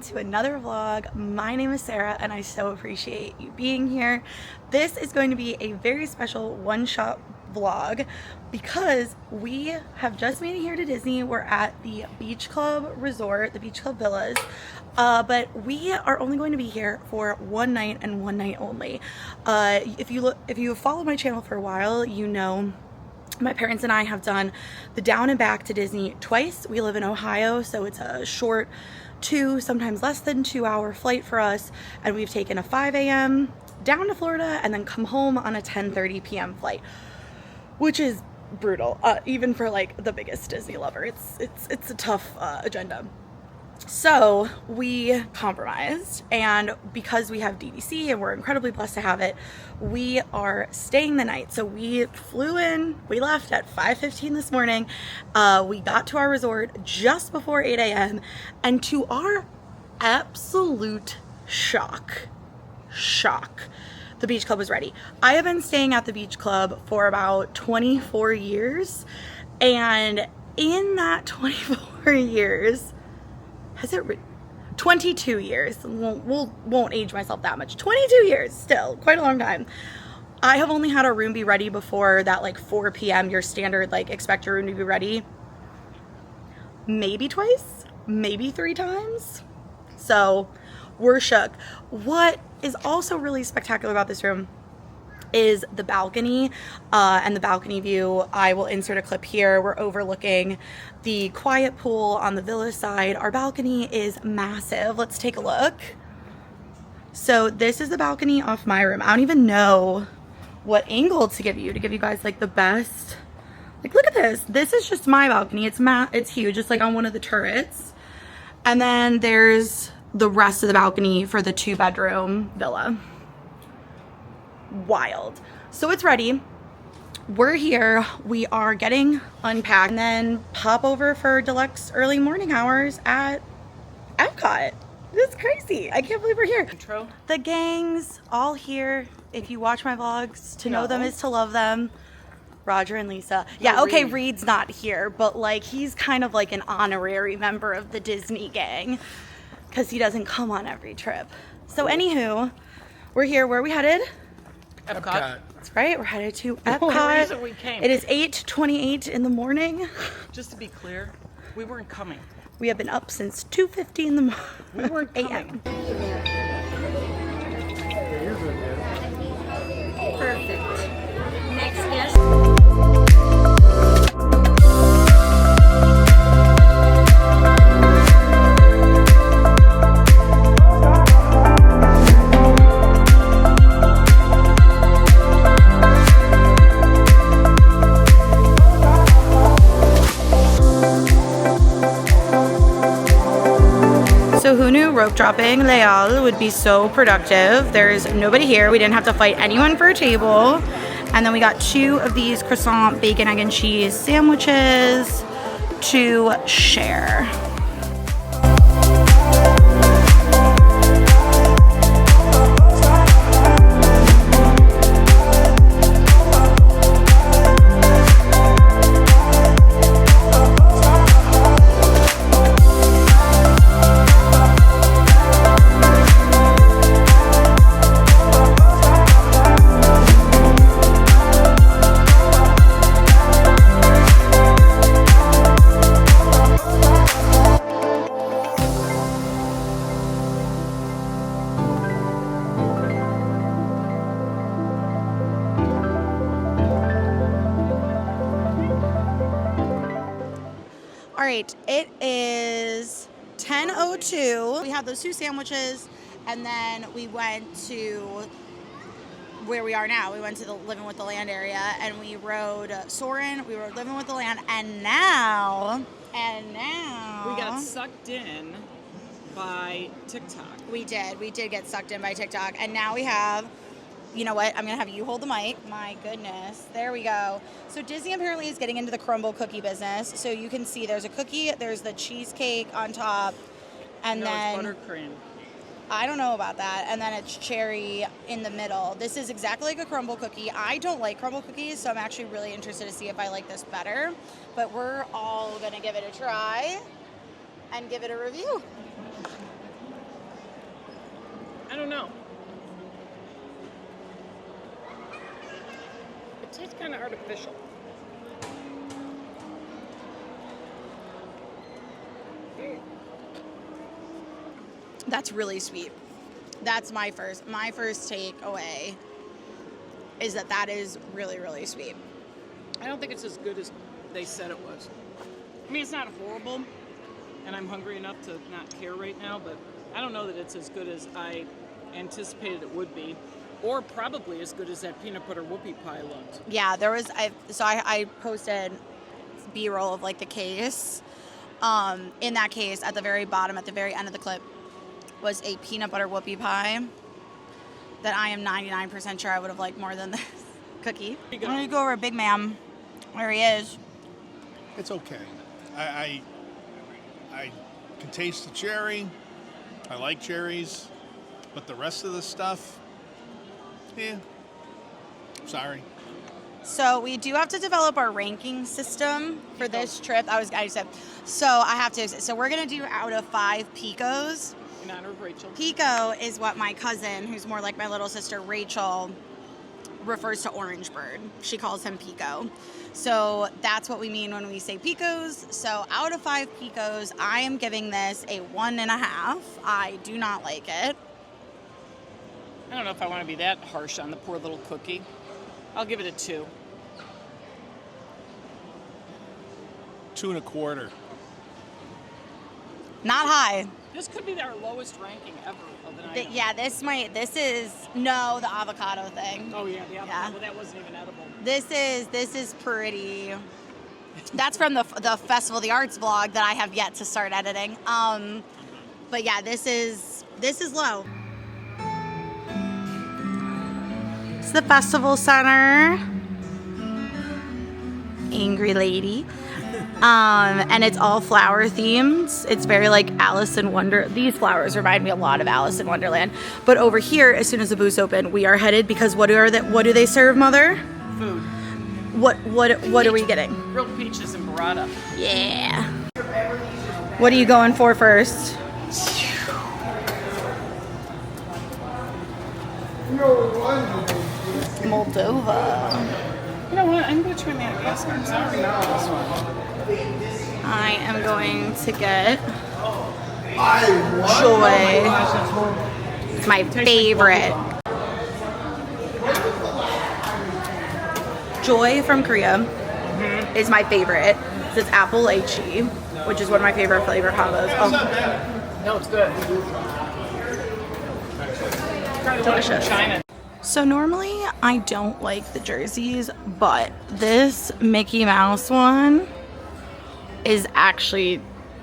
welcome to another vlog. My name is Sarah and I so appreciate you being here. This is going to be a very special one-shot vlog because we have just made it here to Disney. We're at the Beach Club Resort, the Beach Club Villas, but we are only going to be here for one night and one night only. If you follow my channel for a while, you know my parents and I have done the down and back to Disney twice. We live in Ohio, so it's a short 2, sometimes less than 2 hour flight for us, and we've taken a 5 a.m. down to Florida and then come home on a 10:30 p.m. flight, which is brutal, even for like the biggest Disney lover. It's a tough agenda. So we compromised, and because we have DVC and we're incredibly blessed to have it, we are staying the night. So we flew in, we left at 5:15 this morning. We got to our resort just before 8 a.m. and to our absolute shock, the Beach Club was ready. I have been staying at the Beach Club for about 24 years, and in that 24 years, 22 years, won't age myself that much, 22 years, still quite a long time. I have only had a room be ready before that, like 4 p.m. your standard, like expect your room to be ready, maybe twice, maybe 3 times. So we're shook. What is also really spectacular about this room is the balcony and the balcony view. I will insert a clip here. We're overlooking the quiet pool on the villa side. Our balcony is massive. Let's take a look. So this is the balcony off my room. I don't even know what angle to give you guys like the best. Like, look at this. This is just my balcony. It's huge. It's like on one of the turrets. And then there's the rest of the balcony for the 2-bedroom villa. Wild. So it's ready. We're here. We are getting unpacked and then pop over for deluxe early morning hours at Epcot. This is crazy. I can't believe we're here. Intro. The gang's all here. If you watch my vlogs, to know them is to love them. Roger and Lisa. Yeah, okay, Reed's not here, but like he's kind of like an honorary member of the Disney gang because he doesn't come on every trip. So anywho, we're here. Where are we headed? Epcot. That's right, we're headed to Epcot. The reason we came. It is 8:28 in the morning. Just to be clear, we weren't coming. We have been up since 2:50 in the morning. We weren't coming. Perfect. Next guest. So who knew rope dropping Leal would be so productive? There's nobody here. We didn't have to fight anyone for a table. And then we got 2 of these croissant bacon, egg, and cheese sandwiches to share. All right, it is 10:02. We had those 2 sandwiches, and then we went to where we are now. We went to the Living with the Land area, and we rode Soarin', we rode Living with the Land, and now we got sucked in by TikTok. We did get sucked in by TikTok, and now we have, you know what, I'm gonna have you hold the mic. My goodness, there we go. So Disney apparently is getting into the crumble cookie business. So you can see there's a cookie, there's the cheesecake on top, and then it's buttercream. I don't know about that. And then it's cherry in the middle. This is exactly like a crumble cookie. I don't like crumble cookies, so I'm actually really interested to see if I like this better. But we're all gonna give it a try and give it a review. don't know. It tastes kind of artificial. That's really sweet. That's my first takeaway is that is really, really sweet. I don't think it's as good as they said it was. I mean, it's not horrible, and I'm hungry enough to not care right now, but I don't know that it's as good as I anticipated it would be, or probably as good as that peanut butter whoopie pie looked. Yeah, there was, I posted B-roll of like the case. In that case, at the very bottom, at the very end of the clip, was a peanut butter whoopie pie that I am 99% sure I would have liked more than this cookie. I'm gonna go over Big Man, where he is. It's okay. I can taste the cherry. I like cherries, but the rest of the stuff, sorry. So we do have to develop our ranking system for this trip. So we're gonna do out of 5 picos. In honor of Rachel. Pico is what my cousin, who's more like my little sister Rachel, refers to Orange Bird. She calls him Pico. So that's what we mean when we say picos. So out of 5 picos, I am giving this a 1.5. I do not like it. I don't know if I want to be that harsh on the poor little cookie. I'll give it a 2. 2.25. Not high. This could be our lowest ranking ever of an item. Yeah, this is the avocado thing. Oh yeah, the avocado. Yeah. Well, that wasn't even edible. This is pretty. That's from the Festival of the Arts vlog that I have yet to start editing. But yeah, this is low. It's the Festival Center. Angry lady. And it's all flower themed. It's very like Alice in Wonder. These flowers remind me a lot of Alice in Wonderland. But over here, as soon as the booths open, we are headed because what do they serve, Mother? Food. What are we getting? Grilled peaches and burrata. Yeah. What are you going for first? Moldova. You know what? I'm going to try Madagascar because I don't remember this one. I am going to get Joy. It's my favorite. Joy from Korea is my favorite. It's apple lychee, which is one of my favorite flavor combos. Oh, No, it's good. delicious. China. So normally I don't like the jerseys, but this Mickey Mouse one is actually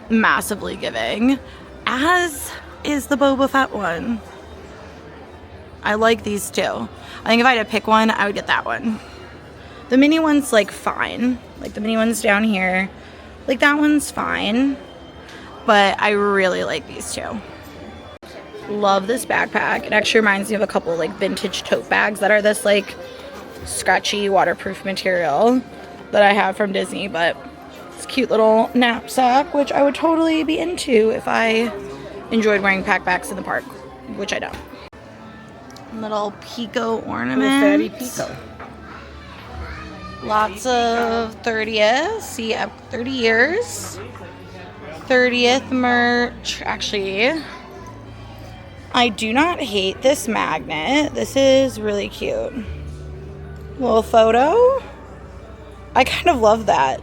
massively giving, as is the Boba Fett one. I like these two. I think if I had to pick one, I would get that one. The mini one's like fine. Like the mini one's down here. Like that one's fine. But I really like these two. Love this backpack. It actually reminds me of a couple like vintage tote bags that are this like scratchy waterproof material that I have from Disney, but it's a cute little knapsack, which I would totally be into if I enjoyed wearing packbacks in the park, which I don't. Little Pico ornament. Fatty Pico. Lots of 30th. See, 30 years. 30th merch. Actually, I do not hate this magnet. This is really cute. Little photo. I kind of love that.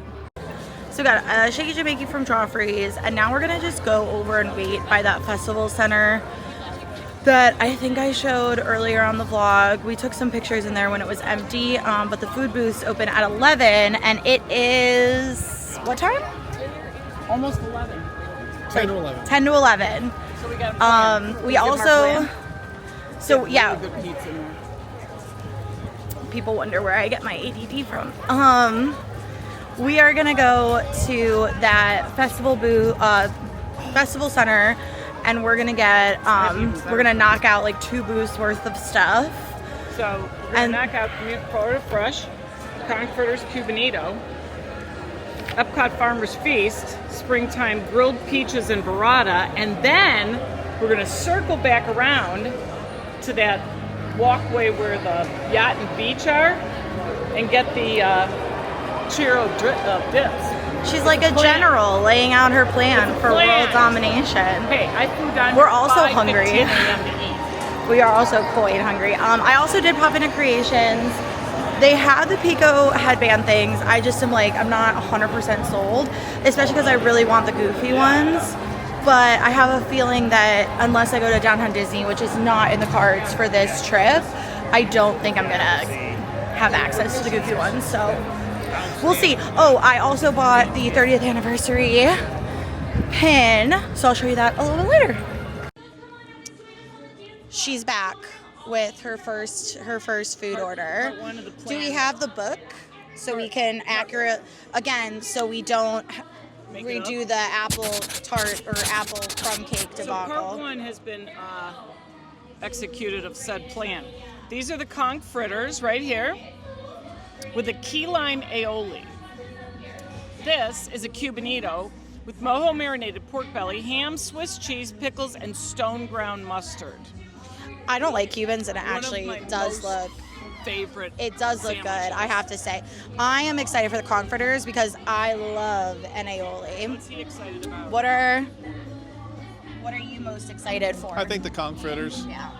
So we got a Shaky Jamaican from Joffrey's, and now we're gonna just go over and wait by that festival center that I think I showed earlier on the vlog. We took some pictures in there when it was empty, but the food booths open at 11, and it is, what time? Almost 11. 10 to 11. 10 to 11. So we got We also, so yeah, really good pizza in there. people wonder where I get my ADD from. We are gonna go to that festival booth, festival center, and we're gonna get, we're gonna knock out like 2 booths worth of stuff. So we're going to knock out Florida Fresh, Frankfurter's Cubanito, Epcot Farmer's Feast, Springtime Grilled Peaches and Burrata, and then we're going to circle back around to that walkway where the yacht and beach are and get the churro dips. She's like a general laying out her plan for world domination. Hey, I flew down. We're also 5:15 hungry. a.m. to eat. We are also quite hungry. I also did pop into Creations. They have the Pico headband things. I just am like, I'm not 100% sold, especially because I really want the goofy ones. But I have a feeling that unless I go to Downtown Disney, which is not in the cards for this trip, I don't think I'm gonna have access to the goofy ones. So we'll see. Oh, I also bought the 30th anniversary pin, so I'll show you that a little bit later. She's back with her first food order. Part one of the Do we plan. have the book so we can so we don't Make it redo up? the apple tart or apple crumb cake So part debacle? one has been executed of said plan. These are the conch fritters right here with a key lime aioli. This is a cubanito with mojo marinated pork belly, ham, Swiss cheese, pickles, and stone ground mustard. I don't like Cubans, and it One of actually my does most look. favorite. It does look good, sandwiches. I have to say. I am excited for the confiters because I love an aioli. What's he excited about? What are you most excited for? I think the conch fritters. Yeah.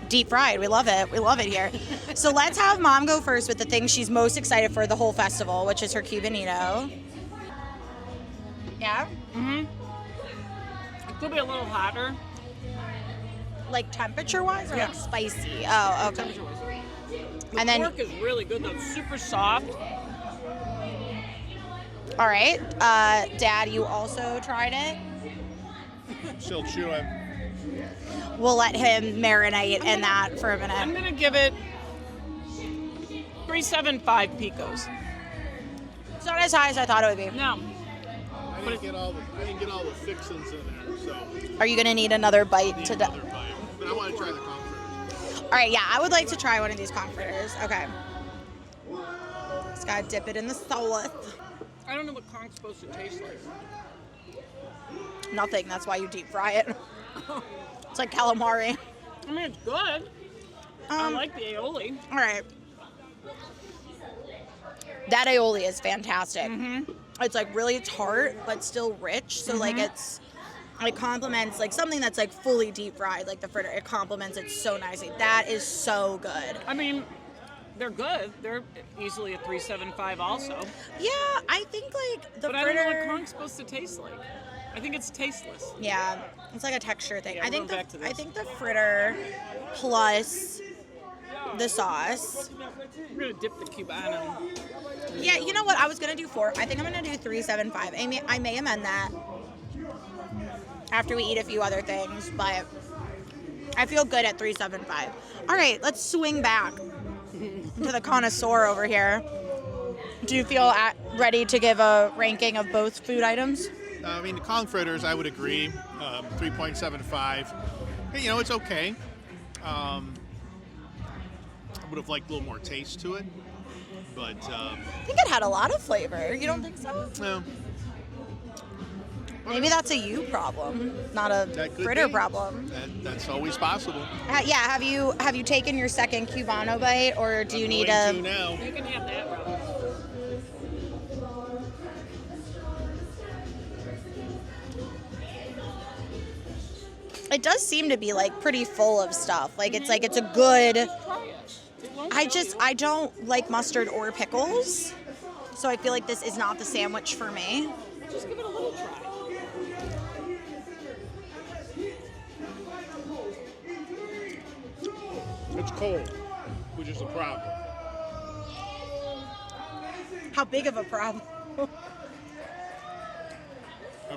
Deep fried. We love it. We love it here. So let's have Mom go first with the thing she's most excited for the whole festival, which is her Cubanito. Yeah? It could be a little hotter. Like temperature-wise or Yeah. like spicy? Oh, okay. The And then, pork is really good though, super soft. all right. Dad, you also tried it? Still chewing. We'll let him marinate in that for a I'm minute. gonna give it 375 picos. It's not as high as I thought it would be. Now, I didn't get all the fixins in there, so Are you going to need another bite to... another bite. But I want to try the conch fritters. All right, yeah, I would like to try one of these confiters. Okay. Just got to dip it in the sauce. I don't know what conch's supposed to taste like. Nothing. That's why you deep fry it. It's like calamari. I mean, it's good. I like the aioli. All right. That aioli is fantastic. It's like really tart, but still rich. So like it complements like something that's like fully deep fried, like the fritter. It complements it so nicely. That is so good. I mean, they're good. They're easily a 375 also. Yeah, I think like the But I fritter. don't know what conch's supposed to taste like. I think it's tasteless. Yeah, it's like a texture thing. Yeah, I think we're back to this. I think the fritter plus the sauce. I'm gonna dip the cubano. Yeah, you know what? I was gonna do 4. I think I'm gonna do 375. I may amend that after we eat a few other things, but I feel good at 375. All right, let's swing back to the connoisseur over here. Do you feel ready to give a ranking of both food items? I mean, the conch fritters, I would agree. 3.75. Hey, you know, it's okay. I would have liked a little more taste to it, but I think it had a lot of flavor. You don't think so? no. Maybe that's a you problem, not a That could fritter be. problem. That's always possible. Yeah, have you taken your second Cubano bite, or do you I'm need going a? to now. You can have that, Robin. It does seem to be like pretty full of stuff. Like it's a good. Try it. It won't kill you. I don't like mustard or pickles, so I feel like this is not the sandwich for me. Just give it a little try. It's cold, which is a problem. How big of a problem? A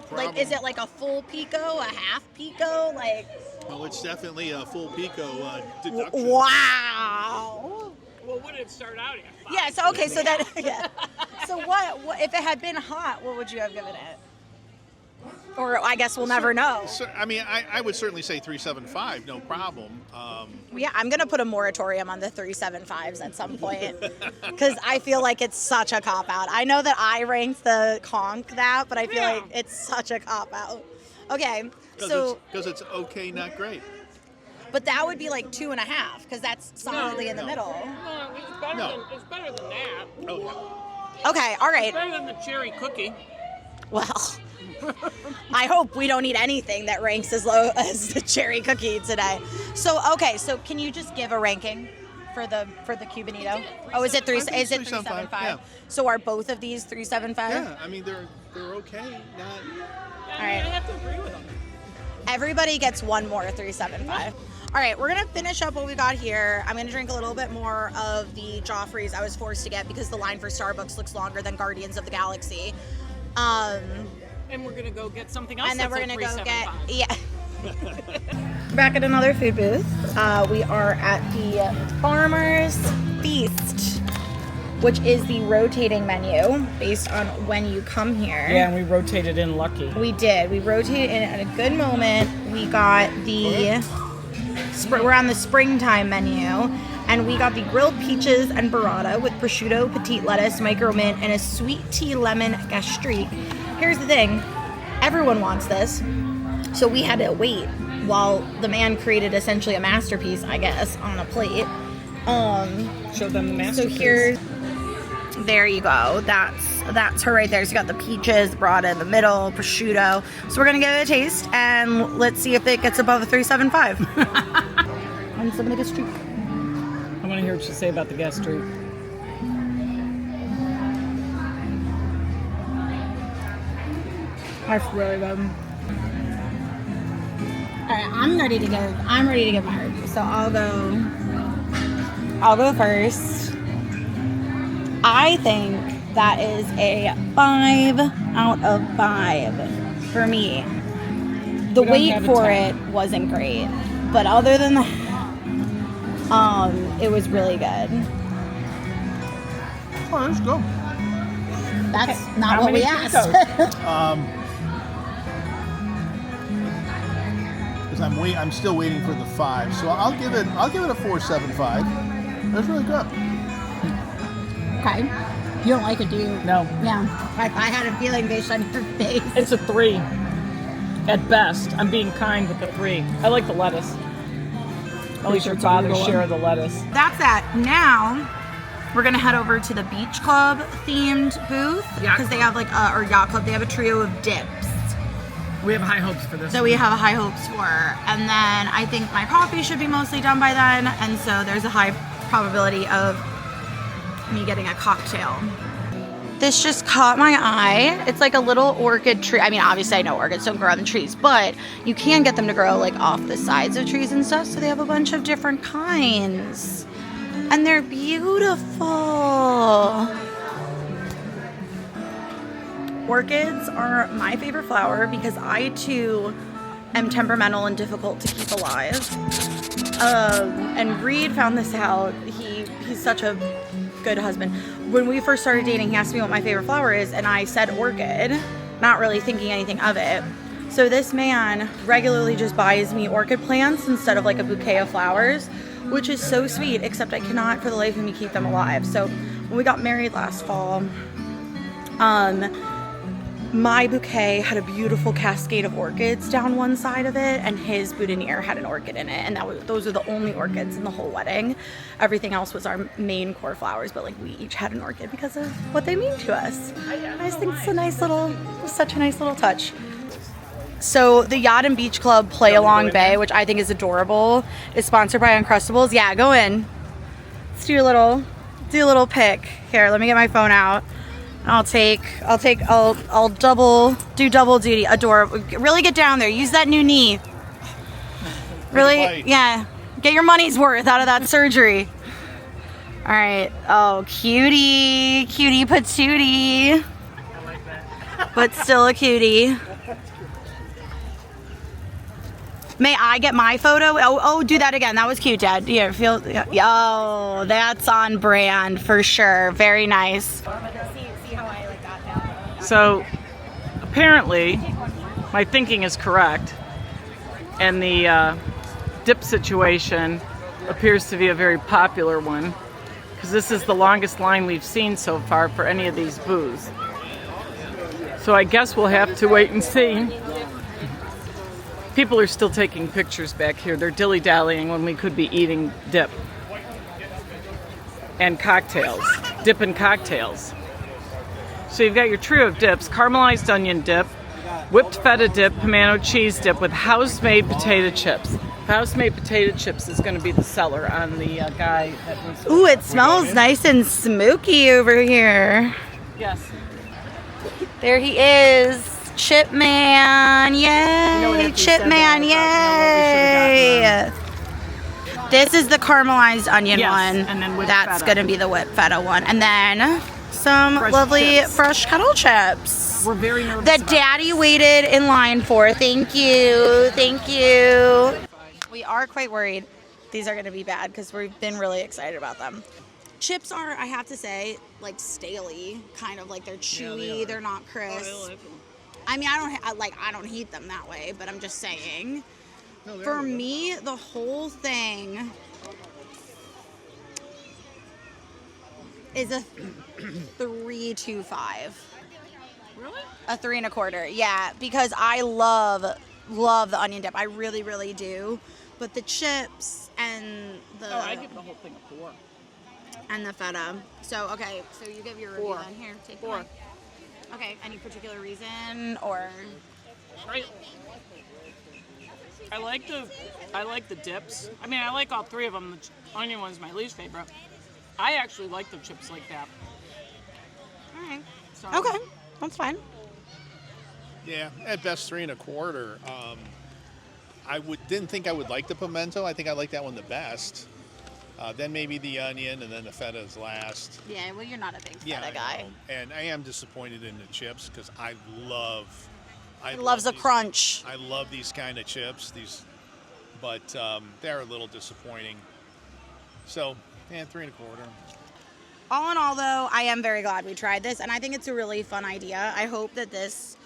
problem. Like, is it like a full pico, a half pico? Like, Well, it's definitely a full pico deduction. wow. Well, what did it start out at? Yeah. So okay. So that. Yeah. So what if it had been hot? What would you have given it? Or I guess we'll never know. So, I mean, I would certainly say 375, no problem. Yeah, I'm gonna put a moratorium on the 375s at some point because I feel like it's such a cop out. I know that I ranked the conch that, but I feel Yeah. like it's such a cop out. Okay, Because so it's okay, not great. But that would be like 2.5 because that's solidly in the middle. No, it's better than that. Oh, yeah. Okay, all right. It's better than the cherry cookie. Well, I hope we don't eat anything that ranks as low as the cherry cookie today. So, okay, so can you just give a ranking for the Cubanito? Oh, is it 375? Yeah. So are both of these 375? Yeah, I mean they're okay. Not. All right. I have to agree with them. Everybody gets one more 375. All right, we're gonna finish up what we got here. I'm gonna drink a little bit more of the Joffrey's I was forced to get because the line for Starbucks looks longer than Guardians of the Galaxy. And we're gonna go get something else. And then we're gonna go get, 375. yeah. Back at another food booth. We are at the Farmer's Feast, which is the rotating menu based on when you come here. Yeah, and we rotated in lucky. We did. We rotated in at a good moment. We got the, we're on the springtime menu, and we got the grilled peaches and burrata with prosciutto, petite lettuce, micro mint, and a sweet tea lemon gastrique. Here's the thing, everyone wants this, so we had to wait while the man created essentially a masterpiece, I guess, on a plate. Show them the masterpiece. So there you go. That's her right there. So you got the peaches, burrata in the middle, prosciutto. So we're gonna give it a taste and let's see if it gets above a 375. And some of the gastrique. I want to hear what you say about the gastrique. That's really good. All right, I'm ready to give my review. So I'll go first. I think that is a 5 out of 5 for me. The wait for it wasn't great, but other than that, it was really good. Oh, let's go. That's not what we asked. Because I'm still waiting for the 5, so I'll give it a 4.75. That's really good. Okay. You don't like it, do you? No. Yeah. I had a feeling based on your face. It's a 3. At best. I'm being kind with the 3. I like the lettuce. At least your father share the lettuce. That's that. Now, we're going to head over to the Beach Club themed booth. Because they have like, or Yacht Club, they have a trio of dips. We have high hopes for this. So we have high hopes for. And then I think my coffee should be mostly done by then. And so there's a high probability of me getting a cocktail. This just caught my eye. It's like a little orchid tree. I mean, obviously I know orchids don't grow on the trees, but you can get them to grow like off the sides of trees and stuff. So they have a bunch of different kinds. And they're beautiful. Orchids are my favorite flower because I too am temperamental and difficult to keep alive. And Reed found this out. He's such a good husband. When we first started dating, he asked me what my favorite flower is, and I said orchid, not really thinking anything of it. So this man regularly just buys me orchid plants instead of like a bouquet of flowers, which is so sweet, except I cannot for the life of me keep them alive. So when we got married last fall, my bouquet had a beautiful cascade of orchids down one side of it, and his boutonniere had an orchid in it, and those are the only orchids in the whole wedding. Everything else was our main core flowers, but like we each had an orchid because of what they mean to us. I just think it's such a nice little touch. So the Yacht and Beach Club Play Along Bay, which I think is adorable, is sponsored by Uncrustables. Yeah, go in. Let's do a little pic. Here, let me get my phone out. I'll do double duty. Adorable. Really get down there. Use that new knee. Really, yeah. Get your money's worth out of that surgery. All right. Oh, cutie patootie. I like that. But still a cutie. May I get my photo? Oh, do that again. That was cute, Dad. Yeah, oh, that's on brand for sure. Very nice. So, apparently, my thinking is correct, and the dip situation appears to be a very popular one, because this is the longest line we've seen so far for any of these booths. So I guess we'll have to wait and see. People are still taking pictures back here. They're dilly-dallying when we could be eating dip. And cocktails. Dip and cocktails. So you've got your trio of dips, caramelized onion dip, whipped feta dip, pimento cheese dip with house-made potato chips. House-made potato chips is going to be the seller on the guy that wants to... Ooh, it smells nice and smoky over here. Yes. There he is. Chip Man. Yay. Chip Man. Yay. This is the caramelized onion one. And then that's going to be the whipped feta one. And then some lovely fresh kettle chips. We're very nervous that Daddy waited in line for. Thank you. Thank you. We are quite worried these are going to be bad because we've been really excited about them. Chips are, I have to say, like staley, kind of like they're chewy. They're not crisp. I mean, I don't heat them that way, but I'm just saying. For me, the whole thing is a 3.25. Really? A 3 1/4. Yeah, because I love the onion dip. I really, really do. But the chips and the I give the whole thing a 4. And the feta. So okay, so you give your review 4. then. Here, take 4. mine. Okay, any particular reason or? I like the dips. I mean, I like all 3 of them. The onion one's my least favorite. I actually like the chips like that. All right. So, Okay, that's fine. Yeah, at best 3 1/4. Didn't think I would like the pimento. I think I like that one the best. Then maybe the onion, and then the feta is last. Yeah, well, you're not a big feta I guy. know. And I am disappointed in the chips because I love. He loves a crunch. I love these kind of chips. But they're a little disappointing. So, 3 1/4. All in all, though, I am very glad we tried this, and I think it's a really fun idea. I hope that this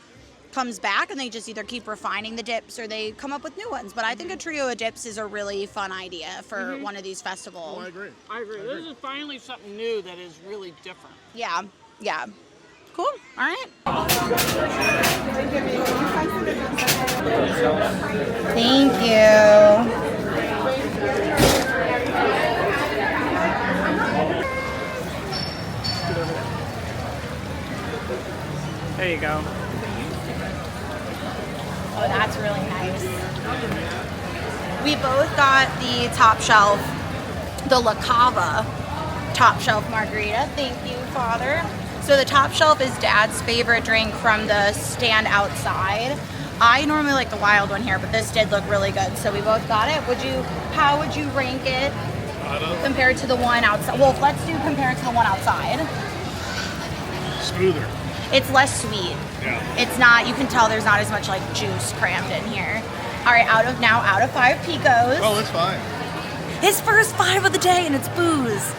comes back and they just either keep refining the dips or they come up with new ones. But I think a trio of dips is a really fun idea for one of these festivals. Oh, I agree. This is finally something new that is really different. Yeah, yeah. Cool. All right. Thank you. There you go. Oh, that's really nice. We both got the top shelf, the La Cava top shelf margarita. Thank you, Father. So the top shelf is Dad's favorite drink from the stand outside. I normally like the wild one here, but this did look really good, so we both got it. How would you rank it compared to the one outside? Well, let's do compared to the one outside. Smoother. It's less sweet. Yeah. It's not, you can tell there's not as much like juice crammed in here. All right, out of 5 picos. Oh, that's fine. His first 5 of the day and it's booze.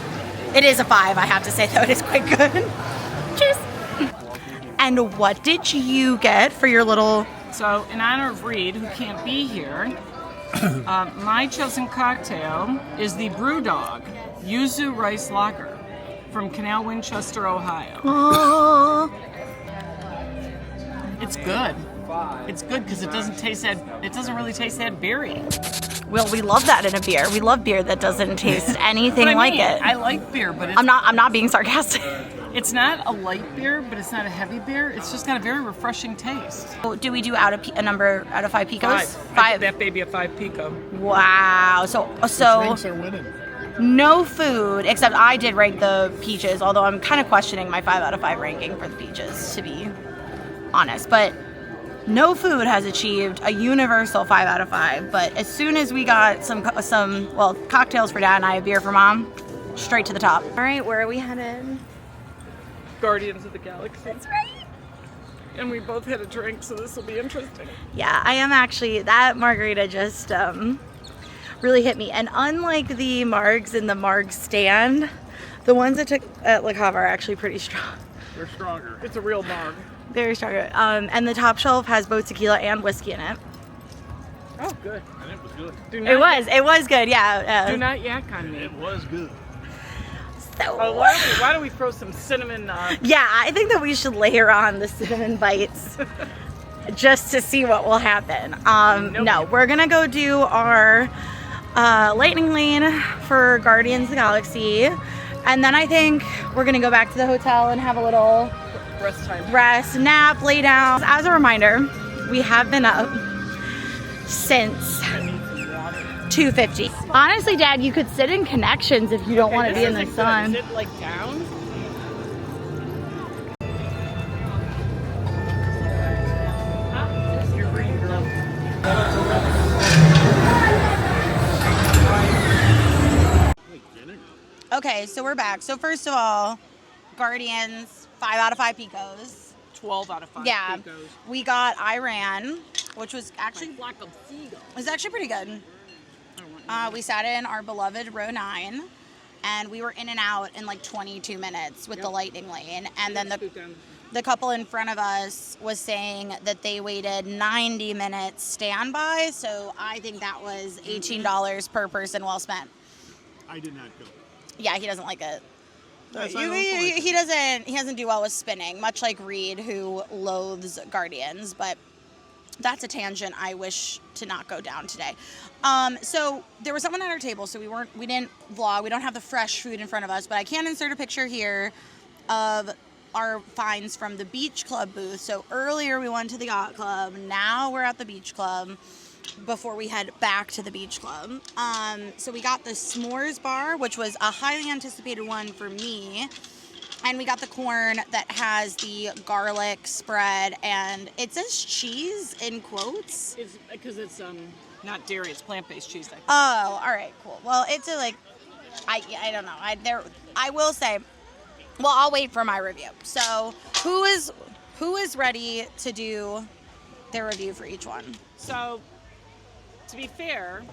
It is a 5, I have to say though, it is quite good. Cheers. And what did you get for your little... So, in honor of Reed, who can't be here, my chosen cocktail is the Brewdog Yuzu Rice Lager from Canal Winchester, Ohio. Oh. It's good. It's good because it doesn't really taste that beery. Well, we love that in a beer. We love beer that doesn't taste anything like it. I like beer, but it's, I'm not being sarcastic. It's not a light beer, but it's not a heavy beer. It's just got a very refreshing taste. Do we do a number out of 5 picos? 5. I give that baby a 5 pico. Wow. So Drinks are winning. no food, except I did rank the peaches, although I'm kind of questioning my 5 out of 5 ranking for the peaches, to be honest. But no food has achieved a universal 5 out of 5. But as soon as we got some cocktails for Dad and I, a beer for Mom, straight to the top. All right, where are we headed? Guardians of the Galaxy. That's right. And we both had a drink, so this will be interesting. Yeah, I am actually, that margarita just really hit me. And unlike the margs in the marg stand, the ones that took at La Cava are actually pretty strong. They're stronger. It's a real marg. Very strong. And the top shelf has both tequila and whiskey in it. Oh, good. And it was good. It was good, yeah. Do not yak on me. It was good. So, Why don't we throw some cinnamon? yeah, I think that we should layer on the cinnamon bites. just to see what will happen. No, we're gonna go do our lightning lane for Guardians of the Galaxy, and then I think we're gonna go back to the hotel and have a little rest, nap, lay down. As a reminder, we have been up since 2:50. Honestly, Dad, you could sit in Connections if you don't want to be in the sun. Is it like down? Okay, so we're back. So first of all, Guardians, 5 out of 5 picos. 12 out of 5 Yeah, picos. we got Iran, which was actually Flock of seagulls. it was actually pretty good. We sat in our beloved row 9, and we were in and out in like 22 minutes with the lightning lane. And then the couple in front of us was saying that they waited 90 minutes standby. So I think that was $18 per person well spent. I did not go. Yeah, he doesn't like it. Yes, I also like He doesn't do well with spinning, much like Reed, who loathes Guardians. But that's a tangent I wish to not go down today. So there was someone at our table, so we didn't vlog. We don't have the fresh food in front of us, but I can insert a picture here of our finds from the Beach Club booth. So earlier we went to the Yacht Club. Now we're at the Beach Club before we head back to the Beach Club. So we got the s'mores bar, which was a highly anticipated one for me. And we got the corn that has the garlic spread, and it says cheese in quotes. It's because it's not dairy, it's plant-based cheese. I think. Oh, all right, cool. Well, it's a like, I don't know. I will say, well, I'll wait for my review. So who is ready to do their review for each one? So, to be fair,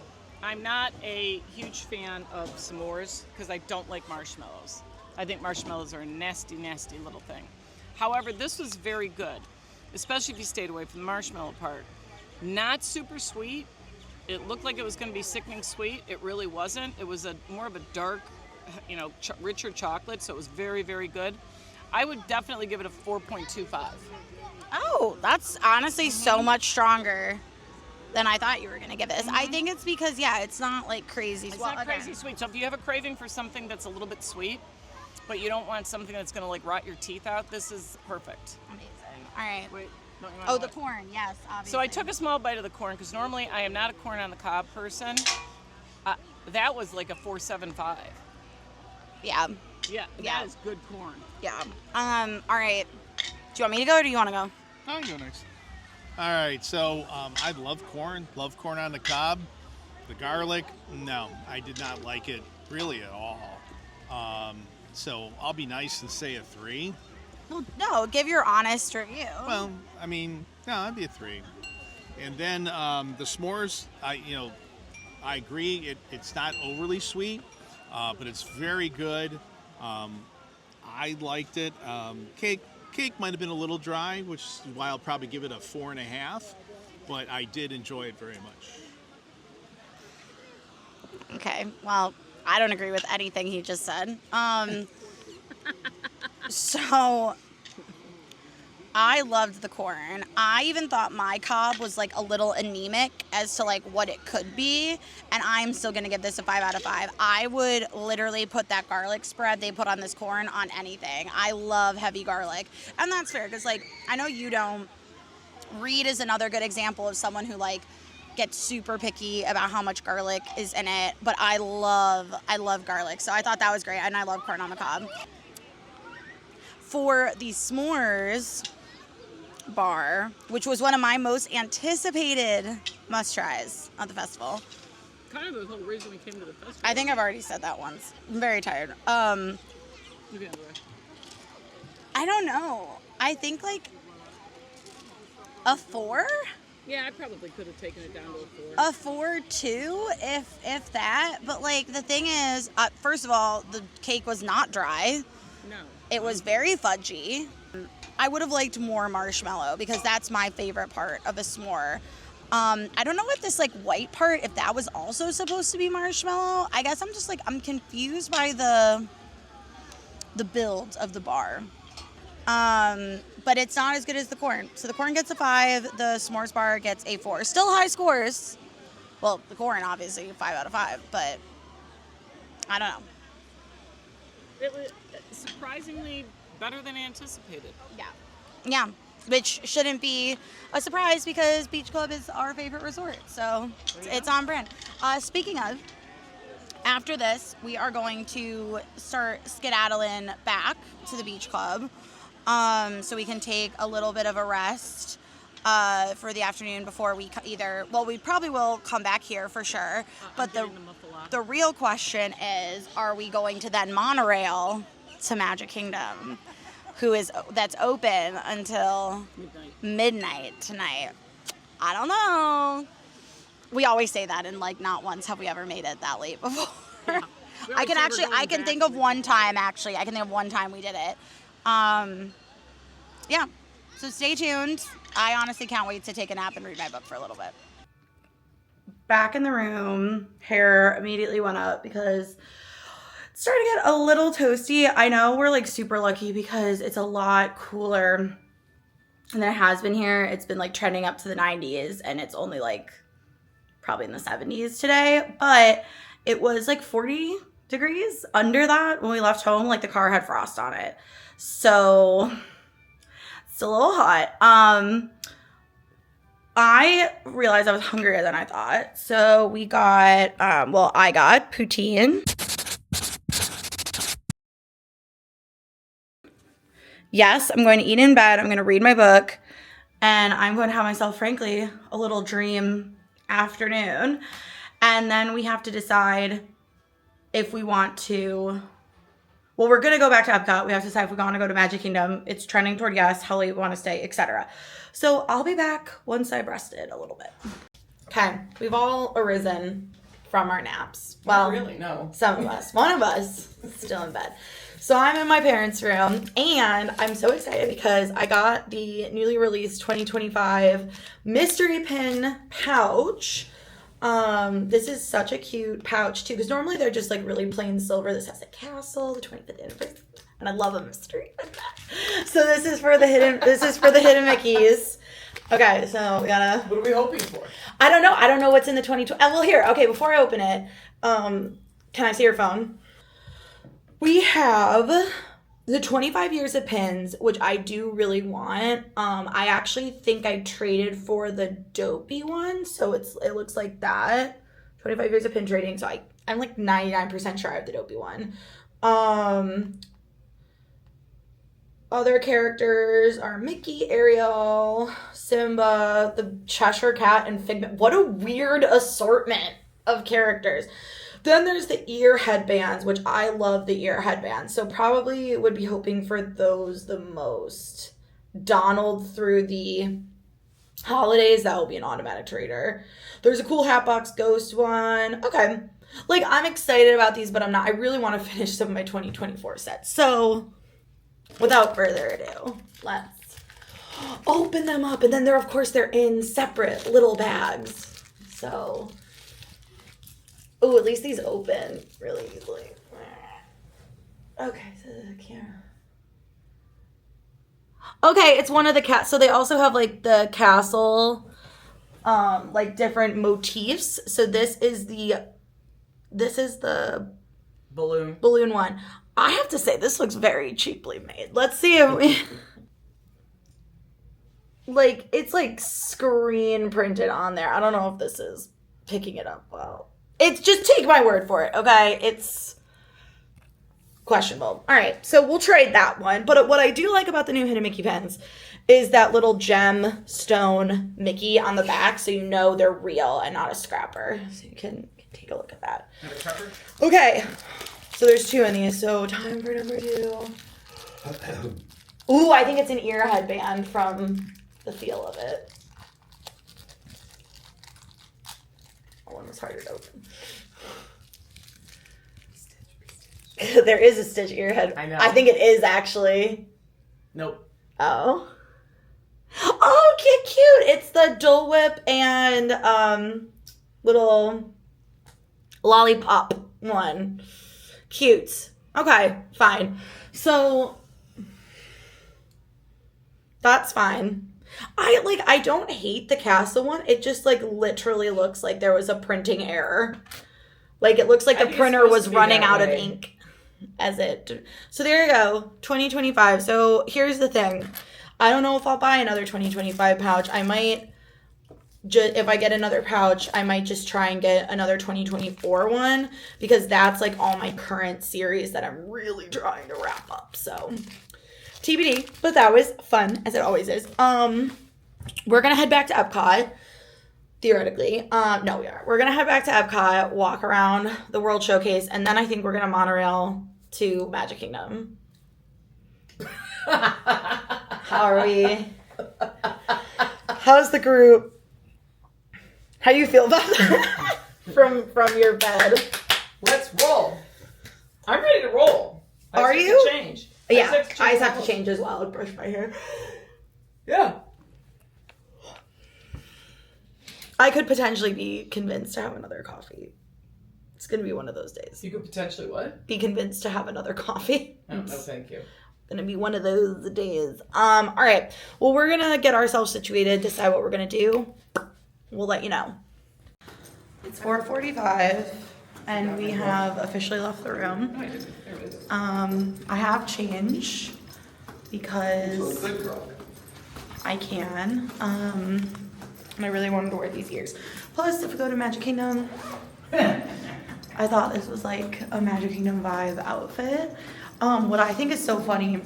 I'm not a huge fan of s'mores because I don't like marshmallows. I think marshmallows are a nasty, nasty little thing. However, this was very good, especially if you stayed away from the marshmallow part. Not super sweet. It looked like it was going to be sickening sweet. It really wasn't. It was more of a dark, richer chocolate, so it was very, very good. I would definitely give it a 4.25. Oh, that's honestly so much stronger than I thought you were going to give this. I think it's because, it's not like crazy. It's not crazy sweet. So if you have a craving for something that's a little bit sweet, but you don't want something that's going to like rot your teeth out, this is perfect. Amazing. All right. Wait, don't you want the corn, yes, obviously. So I took a small bite of the corn because normally I am not a corn on the cob person. That was like a 4.75. Yeah. Yeah, that is good corn. Yeah. All right. Do you want me to go or do you want to go? I'll go next. All right, so I love corn on the cob. The garlic, no, I did not like it really at all. So I'll be nice and say a 3. Well, no, give your honest review. Well, I mean, no, I'd be a 3. And then the s'mores, I agree, it's not overly sweet, but it's very good. I liked it. Cake might have been a little dry, which is why I'll probably give it a 4.5, but I did enjoy it very much. Okay, well, I don't agree with anything he just said. So I loved the corn. I even thought my cob was like a little anemic as to like what it could be, and I'm still gonna give this a 5 out of 5. I would literally put that garlic spread they put on this corn on anything. I love heavy garlic, and that's fair because like I know you don't. Reed is another good example of someone who like gets super picky about how much garlic is in it, but I love garlic, so I thought that was great, and I love corn on the cob. For the s'mores bar, which was one of my most anticipated must-tries at the festival. Kind of the whole reason we came to the festival. I think I've already said that once. I'm very tired. You can do it. I don't know. I think like a 4? Yeah, I probably could have taken it down to a 4. A 4 too, if that. But like the thing is, first of all, the cake was not dry. No. It was very fudgy. I would have liked more marshmallow because that's my favorite part of a s'more. I don't know if this like white part, if that was also supposed to be marshmallow. I guess I'm confused by the build of the bar. But it's not as good as the corn. So the corn gets a 5, the s'mores bar gets a 4. Still high scores. Well, the corn, obviously, 5 out of 5, but I don't know. It was surprisingly better than anticipated. Yeah, which shouldn't be a surprise because Beach Club is our favorite resort, so it's on brand. Speaking of, after this, we are going to start skedaddling back to the Beach Club, so we can take a little bit of a rest for the afternoon before we we probably will come back here for sure, but the real question is, are we going to then monorail to Magic Kingdom? That's open until midnight tonight. I don't know. We always say that, and like not once have we ever made it that late before. Yeah. I can think of one time we did it. Yeah. So stay tuned. I honestly can't wait to take a nap and read my book for a little bit. Back in the room, hair immediately went up because it's starting to get a little toasty. I know we're like super lucky because it's a lot cooler than it has been here. It's been like trending up to the 90s and it's only like probably in the 70s today, but it was like 40 degrees under that when we left home. Like the car had frost on it. So it's a little hot. I realized I was hungrier than I thought. So we got, I got poutine. Yes, I'm going to eat in bed. I'm going to read my book. And I'm going to have myself, frankly, a little dream afternoon. And then we have to decide if we want to... Well, we're going to go back to Epcot. We have to decide if we want to go to Magic Kingdom. It's trending toward yes, how late we want to stay, etc. So I'll be back once I've rested a little bit. Okay, we've all arisen from our naps. Well, not really, no. Some of us. One of us is still in bed. So I'm in my parents' room, and I'm so excited because I got the newly released 2025 mystery pin pouch. This is such a cute pouch too, because normally they're just like really plain silver. This has a castle, the 25th anniversary, and I love a mystery. So this is for the hidden Mickeys. Okay, so we gotta. What are we hoping for? I don't know. I don't know what's in the 2020. Well, here. Okay, before I open it, can I see your phone? We have the 25 years of pins, which I do really want. I actually think I traded for the dopey one, so it looks like that. 25 years of pin trading, so I'm like 99% sure I have the dopey one. Other characters are Mickey, Ariel, Simba, the Cheshire Cat, and Figment. What a weird assortment of characters. Then there's the ear headbands, which I love the ear headbands. So probably would be hoping for those the most. Donald through the holidays, that will be an automatic trader. There's a cool Hatbox Ghost one. Okay. Like, I'm excited about these, but I'm not. I really want to finish some of my 2024 sets. So, without further ado, let's open them up. And then they're in separate little bags. So... Oh, at least these open really easily. Okay, so the camera. Okay, it's one of the cats. So they also have like the castle, like different motifs. So this is the balloon one. I have to say this looks very cheaply made. Let's see if we. Like it's like screen printed on there. I don't know if this is picking it up well. It's just take my word for it, okay? It's questionable. All right, so we'll trade that one. But what I do like about the new Hidden Mickey pens is that little gemstone Mickey on the back, so you know they're real and not a scrapper. So you can take a look at that. Okay, so there's 2 in these. So time for number 2. Ooh, I think it's an ear headband from the feel of it. One was harder to open. There is a Stitch ear head. I know. I think it is actually. Nope. Oh, cute. It's the Dole Whip and little lollipop one. Cute. Okay, fine. So That's fine. I don't hate the castle one. It just like literally looks like there was a printing error. Like it looks like the printer was running out of ink as it. So there you go, 2025. So here's the thing. I don't know if I'll buy another 2025 pouch. I might if I get another pouch, I might just try and get another 2024 one because that's like all my current series that I'm really trying to wrap up. So TBD, but that was fun as it always is. We're gonna head back to Epcot. Theoretically, no, we are. We're gonna head back to Epcot, walk around the World Showcase, and then I think we're gonna monorail to Magic Kingdom. How are we? How's the group? How you feel about that from your bed? Let's roll. I'm ready to roll. Are you? Change. Yeah, I just have to change as well. Brush my hair. Yeah. I could potentially be convinced to have another coffee. It's gonna be one of those days. You could potentially what? Be convinced to have another coffee. Oh, no, thank you. Gonna be one of those days. All right. Well, we're gonna get ourselves situated, decide what we're gonna do. We'll let you know. It's 4:45, and we have officially left the room. I have change because I can. And I really wanted to wear these ears. Plus, if we go to Magic Kingdom, I thought this was like a Magic Kingdom vibe outfit. What I think is so funny,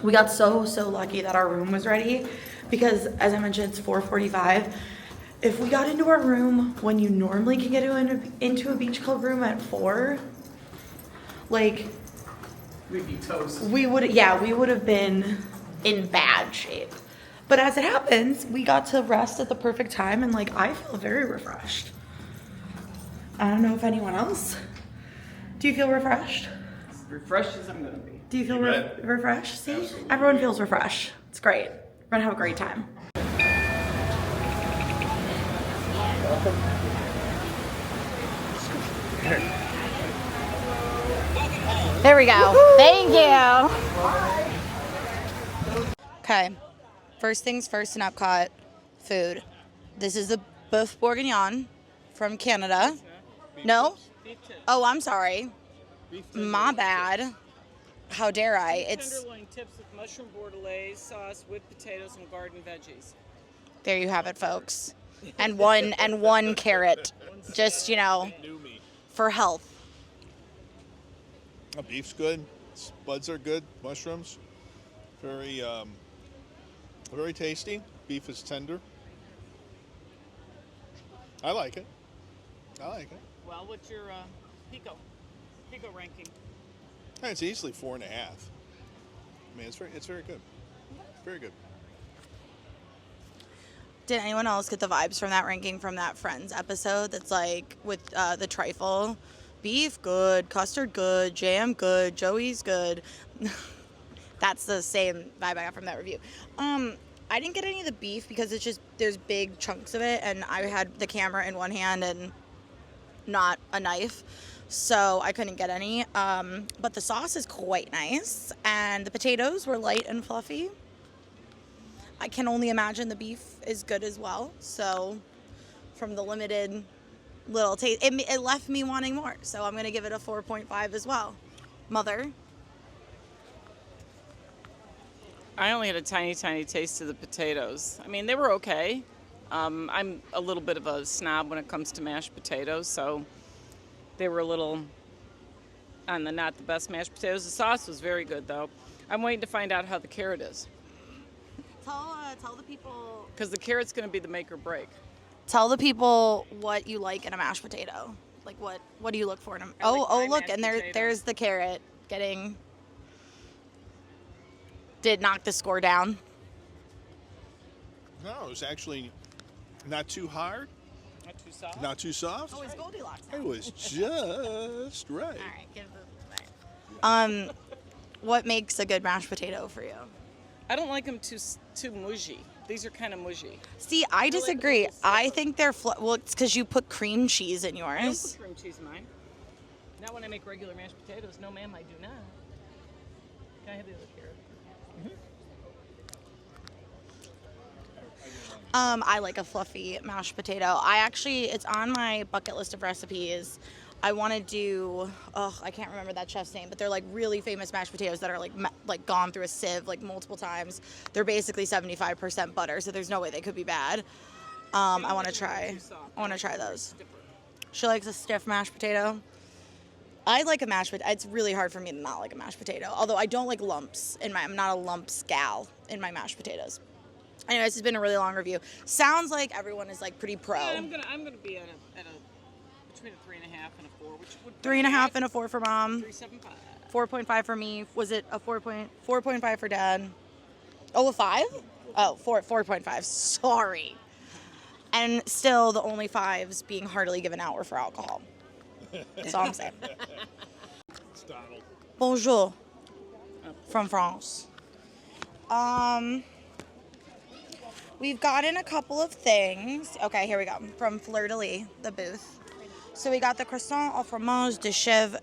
we got so lucky that our room was ready because, as I mentioned, it's 4:45. If we got into our room when you normally can get into a beach club room at 4, like, we'd be toast. we would have been in bad shape. But as it happens, we got to rest at the perfect time, and like I feel very refreshed. I don't know if anyone else. Do you feel refreshed? Refreshed as I'm gonna be. Do you feel refreshed? See? Absolutely. Everyone feels refreshed. It's great. We're gonna have a great time. There we go. Woo-hoo! Thank you. Okay. First things first in Epcot, food. This is the Boeuf Bourguignon from Canada. No? Oh, I'm sorry. My bad. How dare I? It's tenderloin tips with mushroom bordelaise sauce with potatoes and garden veggies. There you have it, folks. And one carrot. Just, for health. The beef's good. Spuds are good. Mushrooms, very tasty. Beef is tender. I like it. Well, what's your pico ranking? It's easily 4.5. I mean, it's very good. Very good. Did anyone else get the vibes from that ranking from that Friends episode that's like with the trifle? Beef, good. Custard, good. Jam, good. Joey's good. That's the same vibe I got from that review. I didn't get any of the beef because it's just, there's big chunks of it, and I had the camera in one hand and not a knife, so I couldn't get any. But the sauce is quite nice, and the potatoes were light and fluffy. I can only imagine the beef is good as well, so from the limited little taste, it left me wanting more, so I'm going to give it a 4.5 as well. Mother? I only had a tiny taste of the potatoes. I mean, they were okay. I'm a little bit of a snob when it comes to mashed potatoes, so they were a little on the not the best mashed potatoes. The sauce was very good, though. I'm waiting to find out how the carrot is. Tell the people... Because the carrot's going to be the make or break. Tell the people what you like in a mashed potato. Like, what do you look for in a... Oh, look, and there's the carrot getting... Did knock the score down? No, it was actually not too hard. Not too soft? Not too soft. Oh, it's Goldilocks. It was just right. All right, give it. What makes a good mashed potato for you? I don't like them too mushy. These are kind of mushy. See, I disagree. I think they're well, it's because you put cream cheese in I don't yours. put cream cheese in mine. Not when I make regular mashed potatoes. No, ma'am, I do not. Can I have the other carrot? I like a fluffy mashed potato. It's on my bucket list of recipes. I want to do, I can't remember that chef's name, but they're like really famous mashed potatoes that are like gone through a sieve like multiple times. They're basically 75% butter, so there's no way they could be bad. I want to try those. She likes a stiff mashed potato. I like a mashed potato. It's really hard for me to not like a mashed potato. Although I don't like lumps I'm not a lumps gal in my mashed potatoes. Anyways, this has been a really long review. Sounds like everyone is like pretty pro. Yeah, I'm gonna be at a between a 3.5 and a 4, which would 3.5 and a 4 for mom. 3.75. 4.5 for me. Was it a 4.5 for dad? Oh, a 5? Oh, 4.5. Sorry. And still, the only 5s being heartily given out were for alcohol. That's all I'm saying. Bonjour. From France. We've gotten a couple of things. Okay, here we go. From Fleur de Lis, the booth. So we got the croissant au fromage de chèvre.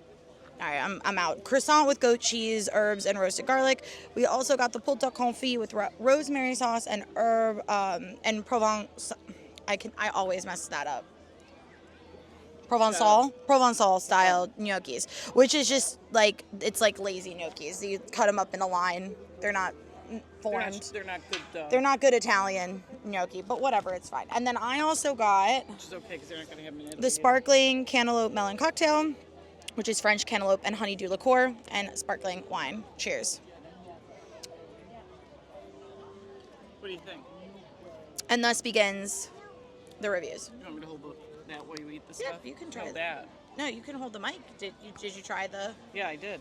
All right, I'm out. Croissant with goat cheese, herbs, and roasted garlic. We also got the poulpe confit with rosemary sauce and herb and Provence. I always mess that up. Provençal style gnocchis, which is just like, it's like lazy gnocchis. You cut them up in a line. They're not formed. They're not good. They're not good Italian gnocchi, but whatever, it's fine. And then I also got Which is okay because they're not going to have them in Italy. the sparkling cantaloupe melon cocktail, which is French cantaloupe and honeydew liqueur, and sparkling wine. Cheers. What do you think? And thus begins the reviews. You want me to hold that while you eat the Yeah, stuff? you can try No, it. that. No, you can hold the mic. Did you try the? Yeah, I did.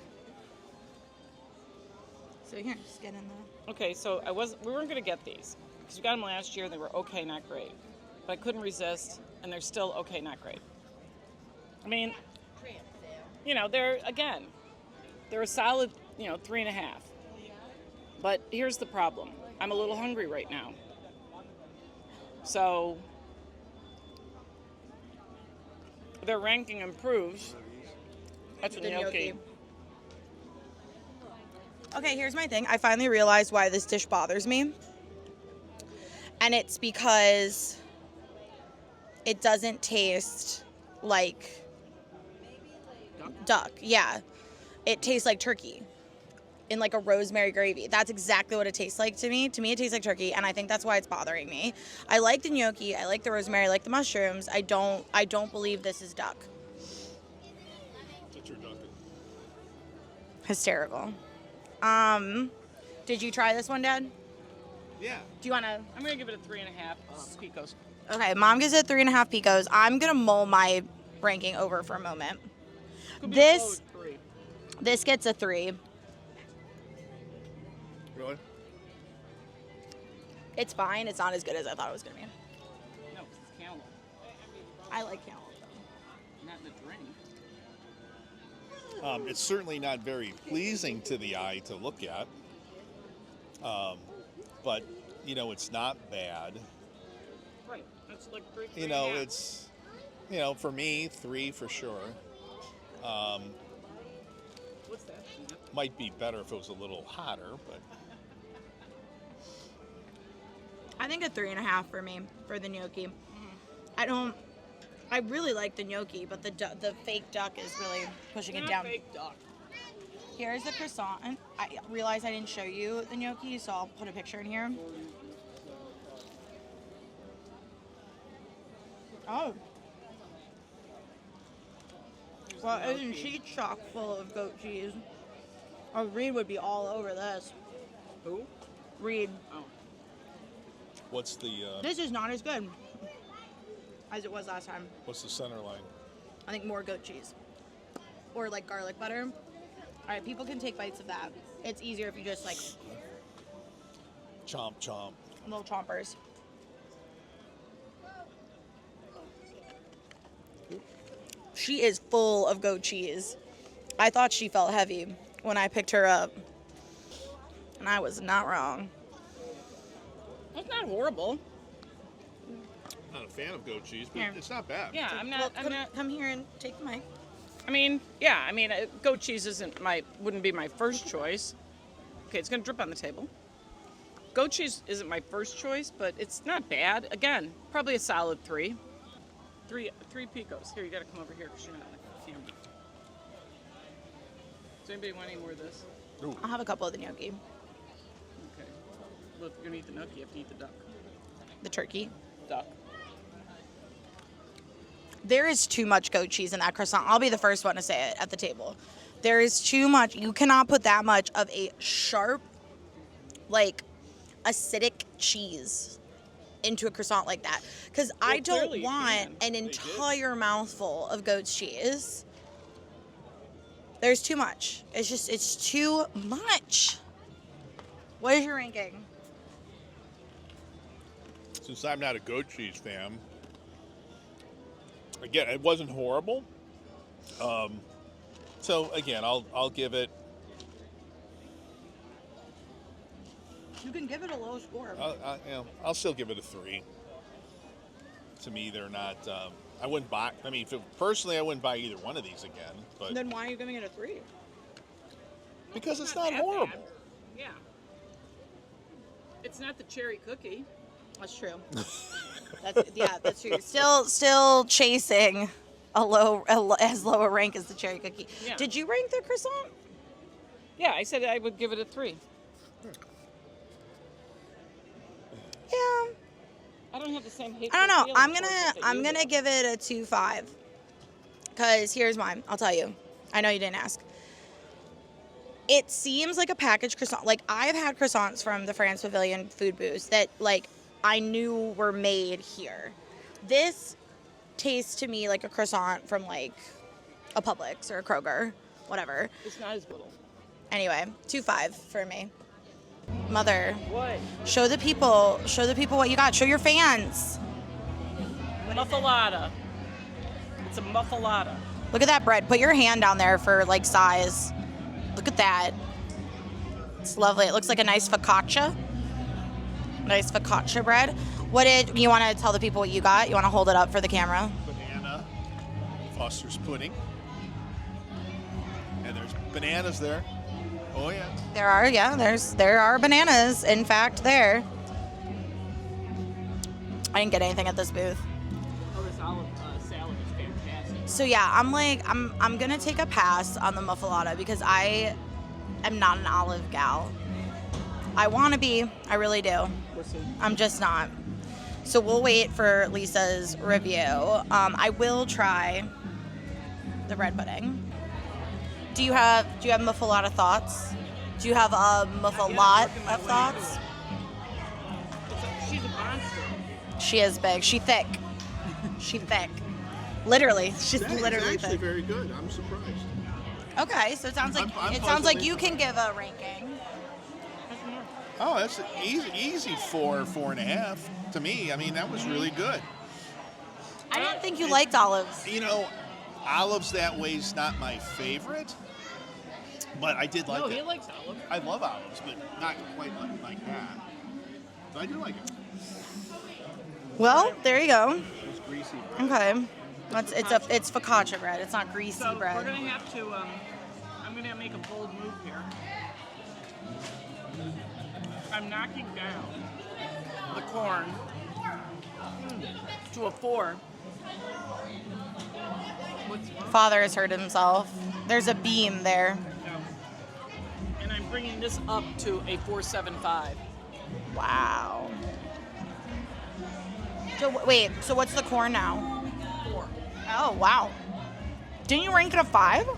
So here, just get in the. Okay, so we weren't going to get these because we got them last year and they were okay, not great. But I couldn't resist, and they're still okay, not great. I mean, they're a solid, 3.5. But here's the problem. I'm a little hungry right now. So their ranking improves. That's a The gnocchi. gnocchi. Okay, here's my thing. I finally realized why this dish bothers me. And it's because it doesn't taste like duck. Yeah. It tastes like turkey in like a rosemary gravy. That's exactly what it tastes like to me. To me, it tastes like turkey, and I think that's why it's bothering me. I like the gnocchi. I like the rosemary. I like the mushrooms. I don't believe this is duck. That's your duck. Hysterical. Did you try this one, Dad? Yeah. Do you want to? I'm going to give it a 3.5 picos. Okay, Mom gives it 3.5 picos. I'm going to mull my ranking over for a moment. Could be This- low at 3. This gets a 3. Really? It's fine. It's not as good as I thought it was going to be. No, it's cantaloupe. I like cantaloupe, though. Not in the drink. It's certainly not very pleasing to the eye to look at. But, it's not bad. Right. That's like 3. It's, for me, 3 for sure. What's that? Might be better if it was a little hotter, but I think a 3.5 for me for the gnocchi. I really like the gnocchi, but the fake duck is really pushing it down. Fake duck. Here's the croissant. And I realized I didn't show you the gnocchi, so I'll put a picture in here. Oh. Well, isn't she chock full of goat cheese? Oh, Reed would be all over this. Who? Reed. Oh. what's the This is not as good as it was last time. center line? I think more goat cheese. Or like garlic butter. All right, people can take bites of that. It's easier if you just like Chomp, chomp. little chompers. She is full of goat cheese. I thought she felt heavy when I picked her up. And I was not wrong. It's not horrible. Not a fan of goat cheese, but Here. it's not bad. Yeah, I'm not. Come here and take the mic. Goat cheese wouldn't be my first choice. Okay, it's gonna drip on the table. Goat cheese isn't my first choice, but it's not bad. Again, probably a solid 3. Three picos. Here, you got to come over here because you're not on the camera. Does anybody want any more of this? I'll have a couple of the gnocchi. Okay. Well, if you're going to eat the gnocchi, you have to eat the duck. The turkey. Duck. There is too much goat cheese in that croissant. I'll be the first one to say it at the table. There is too much. You cannot put that much of a sharp, like, acidic cheese into a croissant like that. Because I don't clearly you want can. an entire mouthful of goat's cheese. There's too much. It's too much. What is your ranking? Since I'm not a goat cheese fan, again, it wasn't horrible. So again, I'll give it. You can give it a low score. I'll still give it a 3. To me, they're not. I wouldn't buy. I mean, personally, I wouldn't buy either one of these again. But Then why are you giving it a 3? because it's not that horrible. bad. Yeah. It's not the cherry cookie. That's true. That's true. Still chasing as low a rank as the cherry cookie. Yeah. Did you rank the croissant? Yeah, I said I would give it a 3. Yeah. I don't have the same hate. I don't know. I'm gonna give it a 2.5. Cause here's mine. I'll tell you. I know you didn't ask. It seems like a packaged croissant. Like, I've had croissants from the France Pavilion food booths that, like, I knew were made here. This tastes to me like a croissant from, like, a Publix or a Kroger, whatever. It's not as little. Anyway, 2.5 for me. Mother, What? show the people what you got. Show your fans. Muffalata. It's a muffalata. Look at that bread. Put your hand down there for, like, size. Look at that. It's lovely. It looks like a nice focaccia. Nice focaccia bread. What did you want to tell the people what you got? You want to hold it up for the camera? Banana, Foster's pudding, and there's bananas there. Oh yeah. There are bananas, in fact, there. I didn't get anything at this booth. Oh, this olive salad is fantastic. So yeah, I'm gonna take a pass on the muffalata because I am not an olive gal. I want to be, I really do. I'm just not. So we'll wait for Lisa's review. I will try the bread pudding. Do you have muffalata thoughts? Do you have a muffalot of thoughts? She's a monster. She is big. She thick. She thick. Literally, she's literally actually thick. very good. I'm surprised. Okay, so it sounds like I'm it sounds like positive. you can give a ranking. Oh, that's easy 4.5 to me. I mean, that was really good. I didn't think you liked olives. You know, olives that way is not my favorite, but I did like No, it. he likes olive. I love olives, but not quite like that. But I do like it. Well, there you go. It's greasy. Okay, it's focaccia bread. It's not greasy So bread. we're gonna have to. I'm gonna make a bold move here. I'm knocking down the corn to a 4. What's wrong? Father has hurt himself. There's a beam there. No. And I'm bringing this up to a 4.75. Wow. So wait, so what's the corn now? 4. Oh wow. Didn't you rank it a 5? Are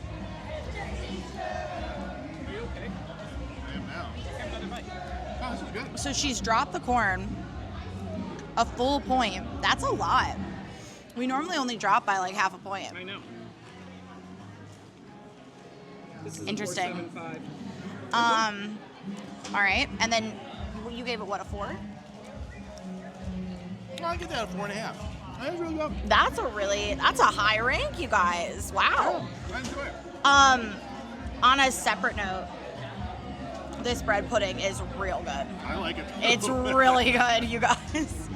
you okay? I am now. Have another bite. Oh, this is good. So she's dropped the corn a full point. That's a lot. We normally only drop by like half a point. I know. This is Interesting. A 4.75. All right, and then you gave it what, a 4? I'll give that a 4.5. That was really good. That's a high rank, you guys. Wow. I enjoy it. On a separate note, this bread pudding is real good. I like it. It's really good, you guys.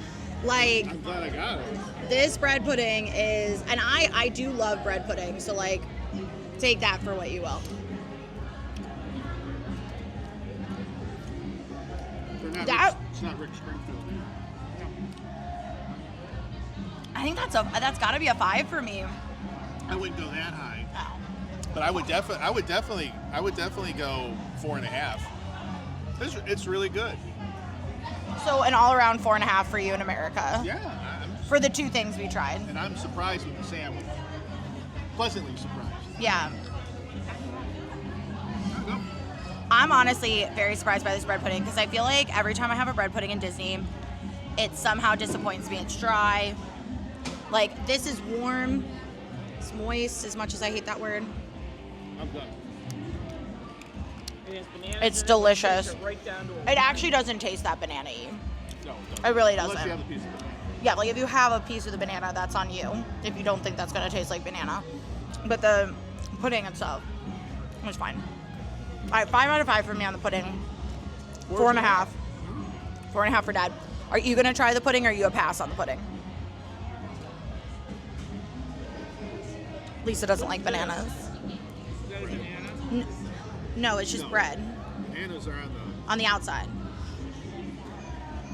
Like, I'm glad I got it. this bread pudding is, and I do love bread pudding, so like, take that for what you will. For It's not Rick Springfield. I think that's got to be a 5 for me. I wouldn't go that high, Oh. but I would definitely go 4.5. It's really good. So an all-around 4.5 for you in America. Yeah, For the 2 things we tried. and I'm surprised with the sandwich. Pleasantly surprised. Yeah. No. I'm honestly very surprised by this bread pudding because I feel like every time I have a bread pudding in Disney, it somehow disappoints me. It's dry. Like, this is warm. It's moist, as much as I hate that word. I'm done. It has bananas It's in it, delicious. takes it right down to a- It actually doesn't taste that banana-y. No, It really Unless doesn't. you have a piece of it. Yeah, like if you have a piece of the banana, that's on you. If you don't think that's gonna taste like banana. But the pudding itself was fine. All right, 5 out of 5 for me on the pudding. 4.5. 4.5 for Dad. Are you gonna try the pudding or are you a pass on the pudding? Lisa doesn't like bananas. Is that a banana? No, it's just bread Bananas are on the outside.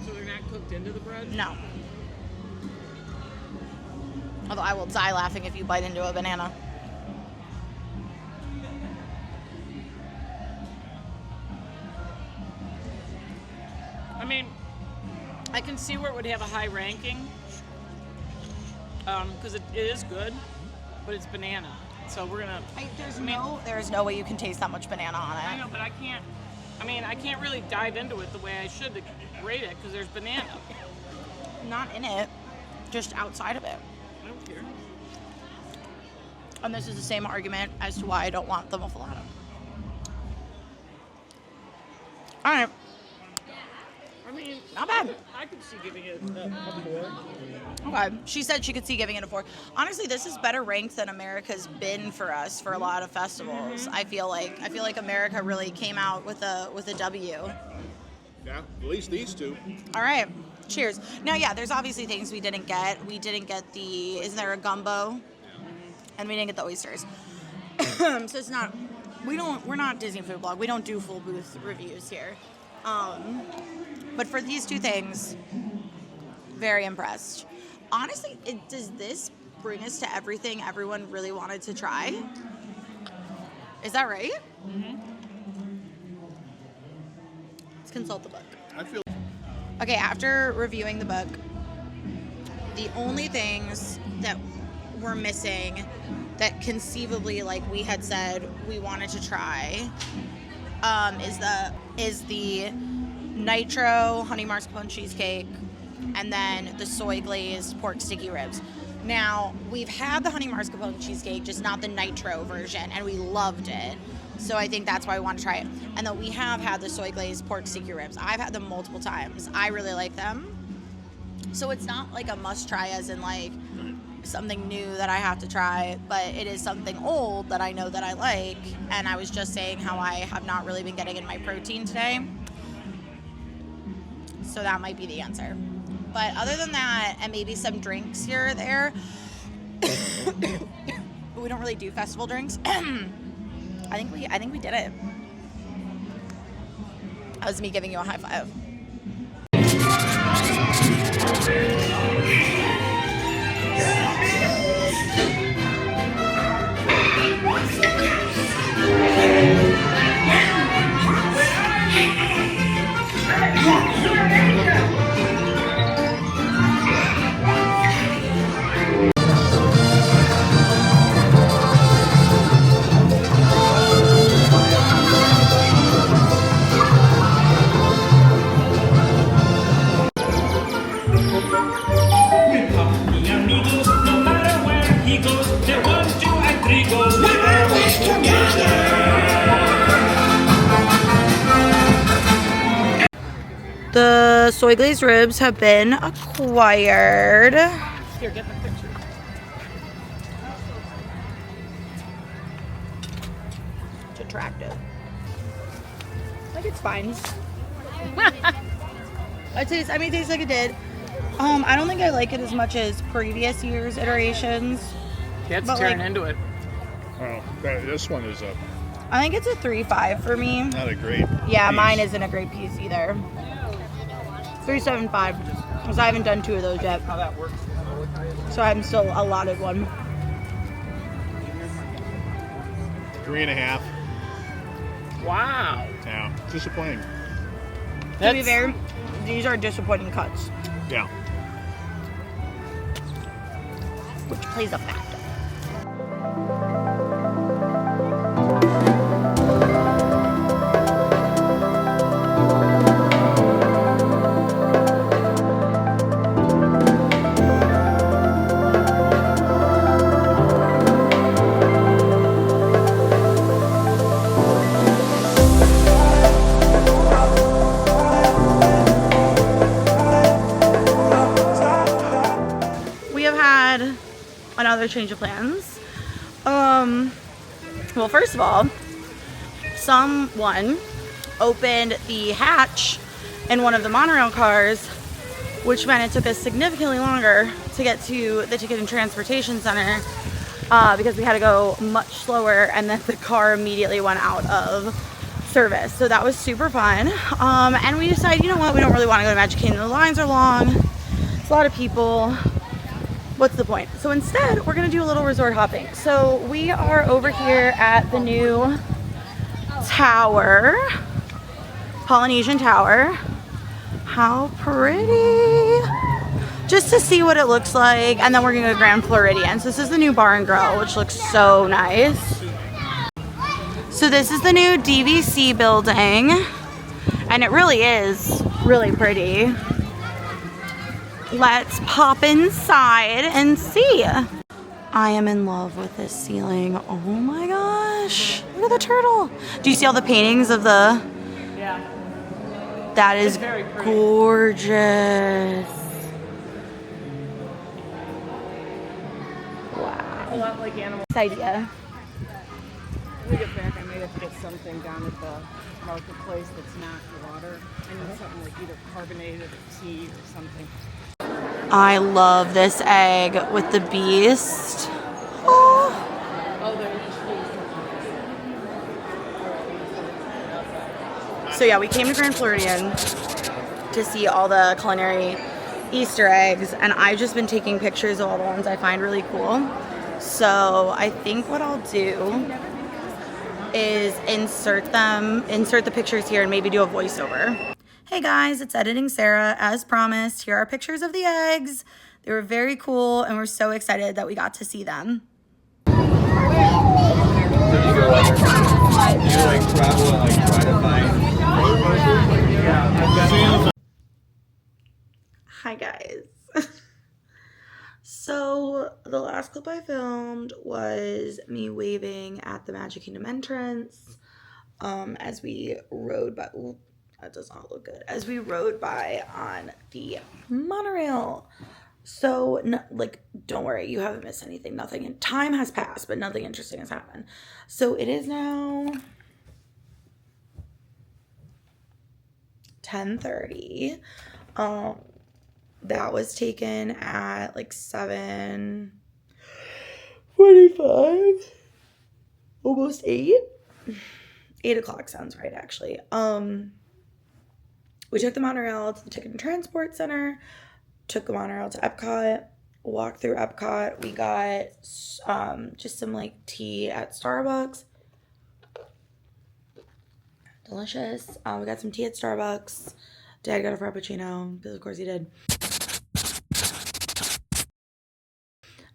So they're not cooked into the bread? No. Although I will die laughing if you bite into a banana. I mean, I can see where it would have a high ranking. Because it is good, but it's banana. So we're gonna. There's no way you can taste that much banana on I it. know, but I can't. I mean, I can't really dive into it the way I should to rate it because there's banana. Not in it, just outside of it. I don't care. And this is the same argument as to why I don't want the muffalata. All right, I mean, not bad. I could see giving it a 4. Okay, she said she could see giving it a 4. Honestly, this is better ranked than America's been for us for a lot of festivals. I feel like America really came out with a W. Yeah, at least these two. All right, cheers. Now, yeah, there's obviously things we didn't get. We didn't get isn't there a gumbo? And we didn't get the oysters. So it's not. We're not Disney Food Blog. We don't do full booth reviews here. But for these 2 things, very impressed. Honestly, does this bring us to everything everyone really wanted to try? Is that right? Mm-hmm. Let's consult the book. I feel. Okay, after reviewing the book, the only things that were missing that conceivably, like we had said, we wanted to try, is the nitro honey mascarpone cheesecake, and then the soy glazed pork sticky ribs. Now, we've had the honey mascarpone cheesecake, just not the nitro version, and we loved it. So I think that's why we want to try it. And then we have had the soy glazed pork sticky ribs. I've had them multiple times. I really like them. So it's not like a must try as in like something new that I have to try, but it is something old that I know that I like. And I was just saying how I have not really been getting in my protein today. So that might be the answer. But other than that, and maybe some drinks here or there, we don't really do festival drinks. I think we did it. That was me giving you a high five. The soy glazed ribs have been acquired. Here, get the picture. It's attractive. Like it's fine. It tastes like it did. I don't think I like it as much as previous year's iterations. Cat's But, tearing like- into it. Oh, this one is I think it's a 3-5 for me. not a great. Yeah, piece. mine isn't a great piece either. $375 because I haven't done 2 of those yet. How that works. So I'm still allotted one. 3.5. Wow. Yeah, disappointing. To be fair, these are disappointing cuts, Yeah. which plays a factor. We have had another change of plans. Well, first of all, someone opened the hatch in one of the monorail cars, which meant it took us significantly longer to get to the Ticket and Transportation Center because we had to go much slower, and then the car immediately went out of service. So that was super fun. And we decided, you know what, we don't really want to go to Magic Kingdom. The lines are long. It's a lot of people. What's the point? So instead, we're gonna do a little resort hopping. So we are over here at the new tower, Polynesian Tower. How pretty! Just to see what it looks like, and then we're gonna go to Grand Floridian. So this is the new Bar and Grill, which looks so nice. So this is the new DVC building, and it really is really pretty. Let's pop inside and see. I am in love with this ceiling. Oh my gosh. Look at the turtle. Do you see all the paintings of the... Yeah. That is very pretty. gorgeous. Wow. A lot like animal. Nice idea. When we get back, I may have to get something down at the marketplace that's not water. I need something like either carbonated or tea or something. I love this egg with the beast. Oh. Oh, there So yeah, we came to Grand Floridian to see all the culinary Easter eggs, and I've just been taking pictures of all the ones I find really cool. So I think what I'll do is insert the pictures here and maybe do a voiceover. Hey guys, it's Editing Sarah. As promised, here are pictures of the eggs. They were very cool, and we're so excited that we got to see them. Hi guys. So the last clip I filmed was me waving at the Magic Kingdom entrance as we rode by. Ooh, that does not look good. As we rode by on the monorail. So, no, like, don't worry, you haven't missed anything. Nothing. And time has passed, but nothing interesting has happened. So it is now 10:30. That was taken at like 7:45, almost 8. 8 o'clock sounds right, actually. We took the monorail to the Ticket and Transport Center, took the monorail to Epcot, walked through Epcot. We got just some like tea at Starbucks. Delicious. We got some tea at Starbucks. Dad got a Frappuccino, because of course he did.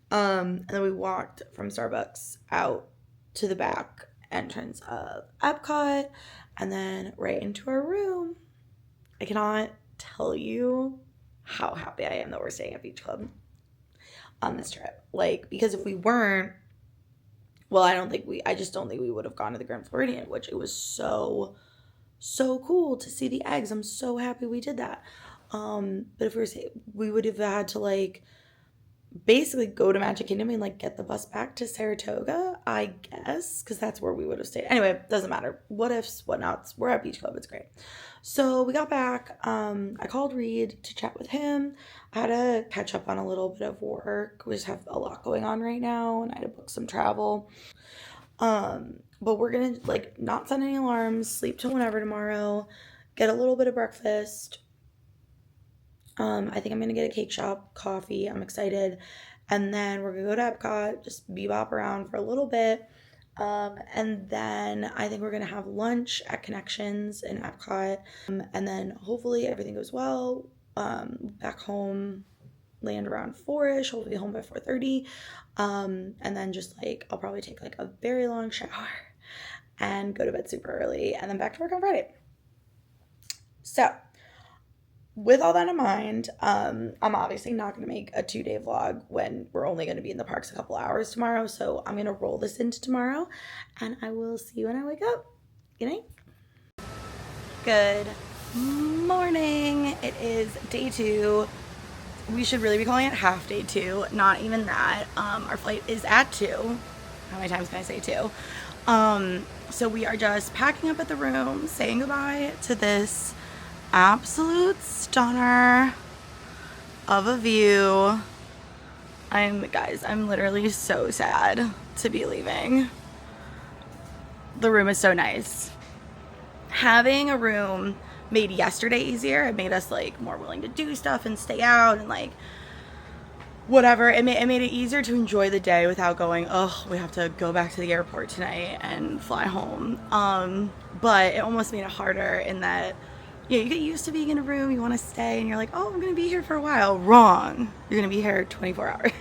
And then we walked from Starbucks out to the back entrance of Epcot and then right into our room. I cannot tell you how happy I am that we're staying at Beach Club on this trip. Like, because if we weren't, well, I just don't think we would have gone to the Grand Floridian, which it was so cool to see the eggs. I'm so happy we did that. But if we would have had to like basically go to Magic Kingdom and like get the bus back to Saratoga, I guess, because that's where we would have stayed. Anyway, doesn't matter. What ifs, what nots. We're at Beach Club. It's great. So we got back. I called Reed to chat with him. I had to catch up on a little bit of work. We just have a lot going on right now, and I had to book some travel. But we're gonna like not set any alarms, sleep till whenever tomorrow, get a little bit of breakfast, I think I'm gonna get a cake shop, coffee. I'm excited. And then we're gonna go to Epcot, just bebop around for a little bit. And then I think we're gonna have lunch at Connections in Epcot. And then hopefully everything goes well. Back home, land around 4-ish, hopefully home by 4:30. And then just like, I'll probably take like a very long shower and go to bed super early and then back to work on Friday. So with all that in mind, I'm obviously not going to make a 2-day vlog when we're only going to be in the parks a couple hours tomorrow. So I'm going to roll this into tomorrow and I will see you when I wake up. Good night. Good morning. It is day 2. We should really be calling it half day 2. Not even that. Our flight is at 2. How many times can I say 2? So we are just packing up at the room, saying goodbye to this absolute stunner of a view. Guys, I'm literally so sad to be leaving. The room is so nice. Having a room made yesterday easier. It made us like more willing to do stuff and stay out and like whatever. It made it easier to enjoy the day without going, oh, we have to go back to the airport tonight and fly home. But it almost made it harder in that, yeah, you get used to being in a room, you want to stay, and you're like, oh, I'm gonna be here for a while. Wrong. You're gonna be here 24 hours.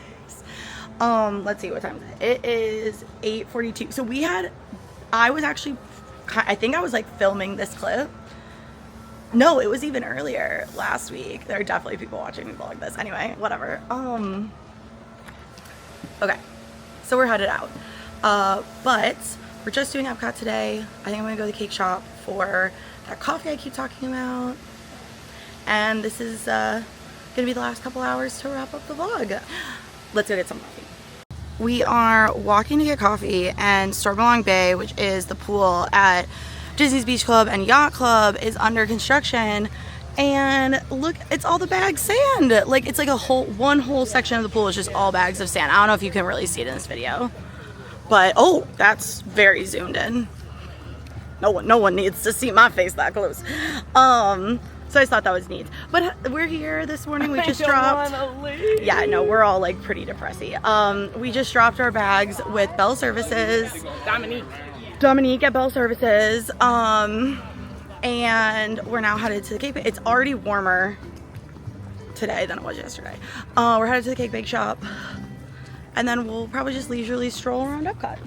Let's see, what time is it? It is 8:42. So I think I was like filming this clip. No, it was even earlier last week. There are definitely people watching me vlog this. Anyway, whatever. Okay, so we're headed out. But we're just doing Epcot today. I think I'm gonna go to the cake shop for that coffee I keep talking about. And this is gonna be the last couple hours to wrap up the vlog. Let's go get some coffee. We are walking to get coffee, and Stormalong Bay, which is the pool at Disney's Beach Club and Yacht Club, is under construction. And look, it's all the bagged sand. Like, it's like one whole section of the pool is just all bags of sand. I don't know if you can really see it in this video, but oh, that's very zoomed in. No one needs to see my face that close. So I just thought that was neat. But we're here this morning. We just dropped. Yeah, no, we're all like pretty depressy. We just dropped our bags with Bell Services. Dominique at Bell Services. And we're now headed to the cake. It's already warmer today than it was yesterday. We're headed to the cake bake shop, and then we'll probably just leisurely stroll around Epcot.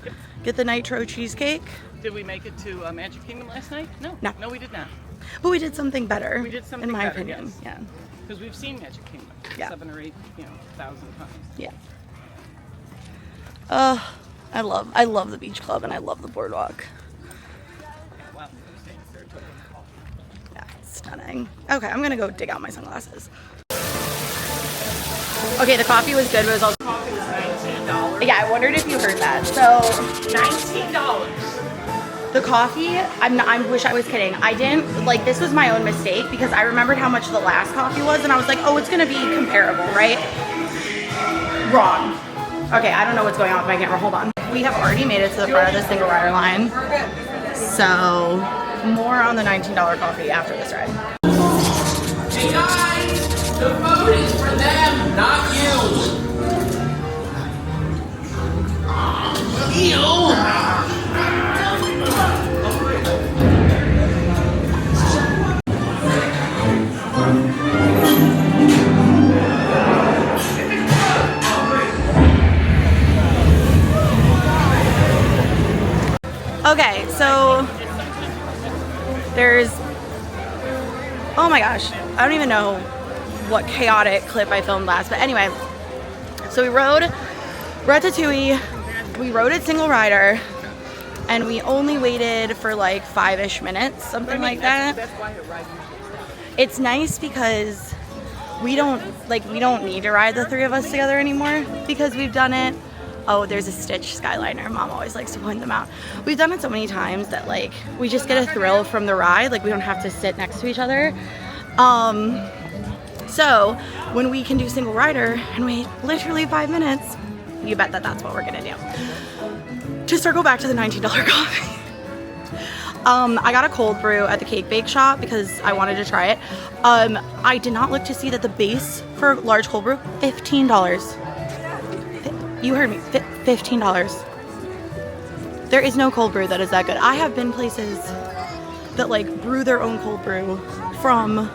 Yep. Get the nitro cheesecake. Did we make it to Magic Kingdom last night? No, we did not. But we did something better. We did something in my better, opinion. yes. Yeah. Because we've seen Magic Kingdom 7 or 8, 1,000 times. Yeah. I love the beach club and I love the boardwalk. Wow. Yeah, stunning. Okay, I'm gonna go dig out my sunglasses. Okay, the coffee was good, but it was also Coffee was $19. yeah. I wondered if you heard that. So $19. the coffee, I wish I was kidding. I didn't, like, this was my own mistake because I remembered how much the last coffee was and I was like, oh, it's gonna be comparable, right? Wrong. Okay, I don't know what's going on with my camera, hold on. We have already made it to the front of the single rider line. So, more on the $19 coffee after this ride. Hey guys, the food is for them, not you. Okay, so there's, oh my gosh, I don't even know what chaotic clip I filmed last, but anyway, so we rode Ratatouille, we rode it single rider, and we only waited for like 5-ish minutes, something like that. That's why it rides usually. It's nice because we don't need to ride the 3 of us together anymore because we've done it. Oh, there's a Stitch Skyliner. Mom always likes to point them out. We've done it so many times that like we just get a thrill from the ride. Like we don't have to sit next to each other. So when we can do single rider and wait literally 5 minutes, you bet that that's what we're gonna do. To circle back to the $19 coffee. I got a cold brew at the cake bake shop because I wanted to try it. I did not look to see that the base for large cold brew, $15. You heard me, $15. There is no cold brew that is that good. I have been places that like brew their own cold brew from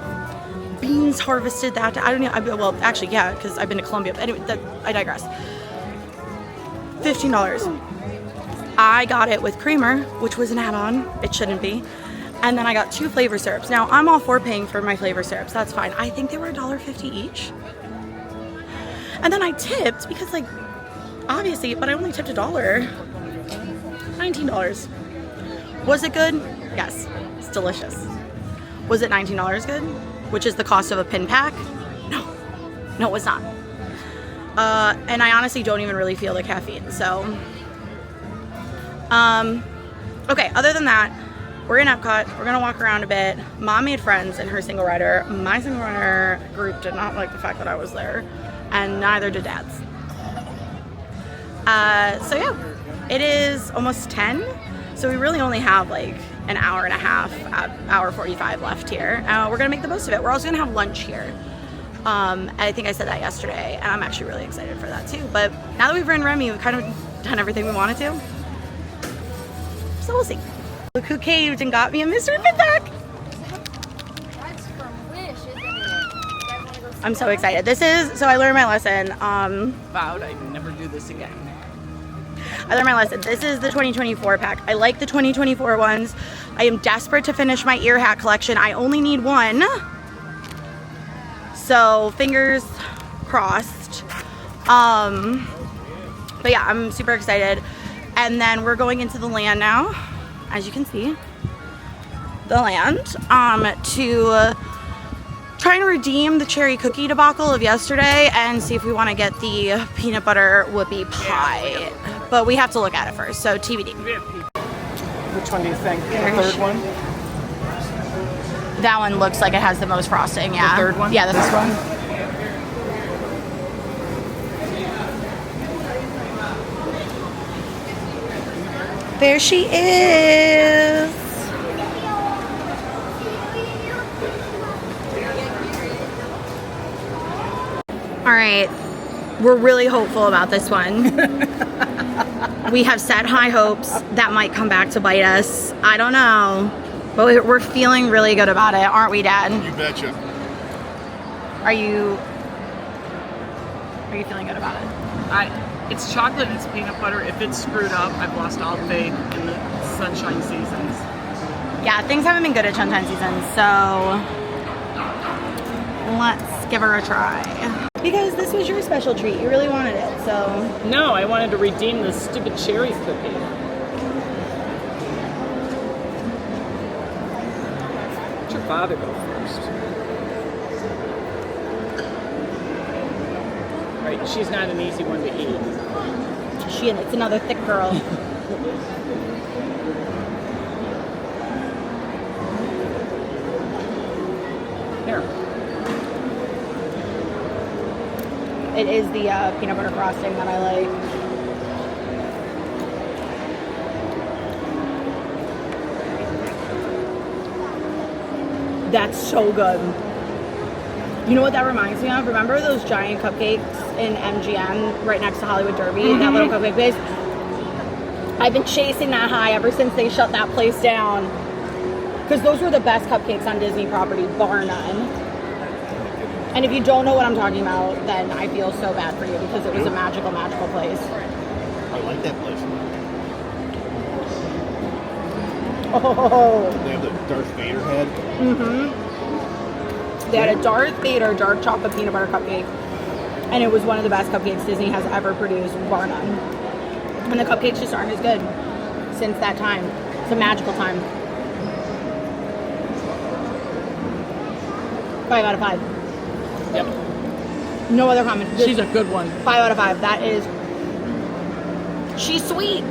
beans harvested that day. I don't know. Well, actually, yeah, because I've been to Colombia. But anyway, I digress. $15. I got it with creamer, which was an add-on. It shouldn't be. And then I got 2 flavor syrups. Now, I'm all for paying for my flavor syrups. That's fine. I think they were $1.50 each. And then I tipped because, like, obviously, but I only tipped $1. $19. Was it good? Yes. It's delicious. Was it $19 good? Which is the cost of a pin pack? No. No, it was not. And I honestly don't even really feel the caffeine, so... okay, other than that, we're in Epcot. We're gonna walk around a bit. Mom made friends in her single rider. My single rider group did not like the fact that I was there, and neither did Dad's. So yeah, it is almost 10, so we really only have like an hour and a half, hour 45 left here. We're gonna make the most of it. We're also gonna have lunch here. I think I said that yesterday, and I'm actually really excited for that too. But now that we've ridden Remy, we've kind of done everything we wanted to. So we'll see. Look who caved and got me a mystery pin pack. That's from Wish, isn't it? I'm so excited. This is, so I learned my lesson. Vowed I'd never do this again. I learned my lesson. This is the 2024 pack. I like the 2024 ones. I am desperate to finish my ear hat collection. I only need one. So fingers crossed. But yeah, I'm super excited. And then we're going into the land now, as you can see, the land, to try and redeem the cherry cookie debacle of yesterday and see if we want to get the peanut butter whoopie pie. But we have to look at it first, so TBD. Which one do you think? The third one? That one looks like it has the most frosting, yeah. The third one? Yeah, this one. There she is. All right, we're really hopeful about this one. We have set high hopes that might come back to bite us. I don't know, but we're feeling really good about it, aren't we, Dad? You betcha. Are you feeling good about it? It's chocolate and it's peanut butter. If it's screwed up, I've lost all faith in the sunshine seasons. Yeah, things haven't been good at Sunshine season, so let's give her a try. Because this was your special treat. You really wanted it, so... No, I wanted to redeem this stupid cherry cookie. Let your father go first. Right, she's not an easy one to eat. It's another thick girl. Here. It is the peanut butter frosting that I like. That's so good. You know what that reminds me of? Remember those giant cupcakes in MGM right next to Hollywood Derby? Mm-hmm. That little cupcake place? I've been chasing that high ever since they shut that place down. Because those were the best cupcakes on Disney property, bar none. And if you don't know what I'm talking about, then I feel so bad for you because it was a magical, magical place. I like that place. Oh. They have the Darth Vader head. Mm-hmm. They had a Darth Vader dark chocolate peanut butter cupcake. And it was one of the best cupcakes Disney has ever produced, bar none. And the cupcakes just aren't as good since that time. It's a magical time. 5 out of 5. Yep. No other comment. She's a good one. 5 out of 5. That is... She's sweet.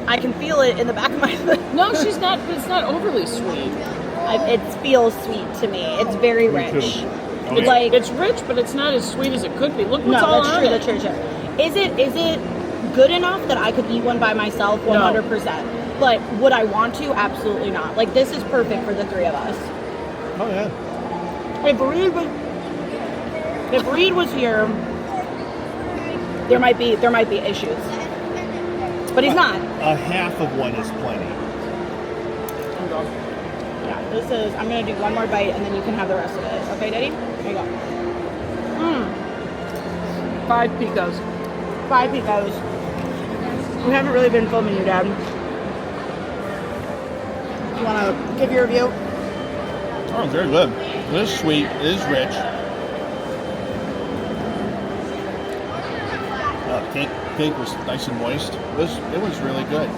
I can feel it in the back of my... No, she's not, but it's not overly sweet. It feels sweet to me. It's very rich. It's rich, but it's not as sweet as it could be. Look what's all on it. That's true. Is it good enough that I could eat one by myself 100%? But would I want to? Absolutely not. Like, this is perfect for the three of us. Oh yeah. If Reed was here, there might be issues. But he's not. A half of one is plenty. Yeah, I'm gonna do one more bite and then you can have the rest of it. Okay, Daddy? Here you go. 5 picos. 5 picos. We haven't really been filming you, Dad. You wanna give your review? Oh, very good. It is sweet. It is rich. Cake was nice and moist. It was really good.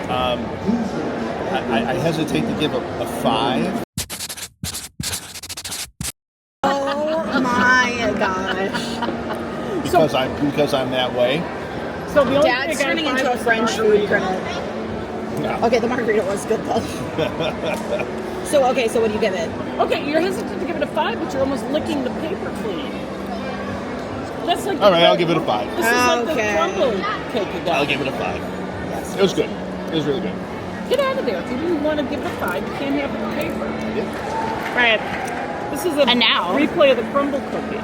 I hesitate to give a 5. Oh my gosh. Because I'm that way. So the only Dad's thing I turning got into a is French food margarita. critic. Yeah. Okay, the margarita was good though. So what do you give it? Okay, you're hesitant to give it a 5, but you're almost licking the paper clean. That's like All right, I'll give it a 5. This is like the Okay. crumble cake you got. I'll give it a 5. It was good. It was really good. Get out of there. If you didn't want to give it a 5, you can't have the paper. Right. This is a And now- replay of the crumble cookie.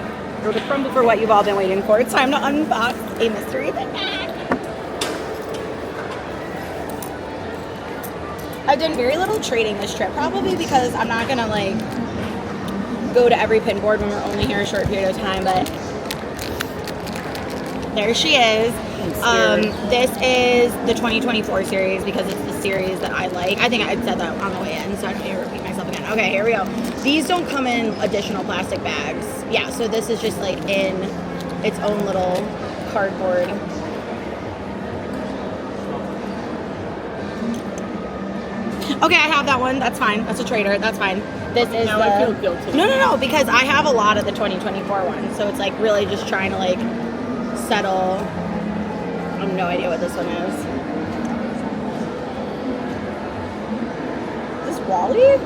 Or the crumble For what you've all been waiting for, it's time to unbox a mystery Big Mac. I've done very little trading this trip, probably because I'm not gonna like go to every pin board when we're only here a short period of time, but there she is. This is the 2024 series because it's the series that I like. I think I said that on the way in, so I don't need to repeat myself again. Okay, here we go. These don't come in additional plastic bags. Yeah, so this is just like in its own little cardboard. Okay, I have that one. That's fine. That's a trader. That's fine. This is Now the... I feel guilty. No, because I have a lot of the 2024 ones, so it's like really just trying to like settle. I have no idea what this one is. Is this Wally?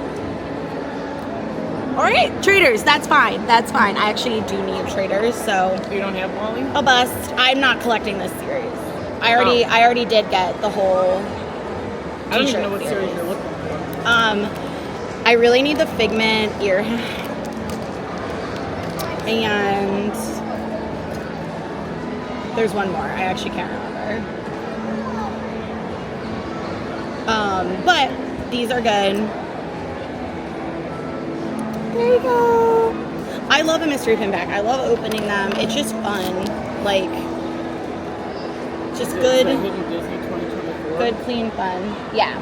All right, traders. That's fine. That's fine. I actually do need traders, so You don't have Wally? a bust. I'm not collecting this series. I already did get the whole. I don't even t-shirt know what series you're looking for. I really need the Figment ear, and there's one more. I actually can't remember. But these are good. There you go. I love a mystery pin back. I love opening them. It's just fun. Like, just good, Hidden Disney 2024. good, clean fun. Yeah.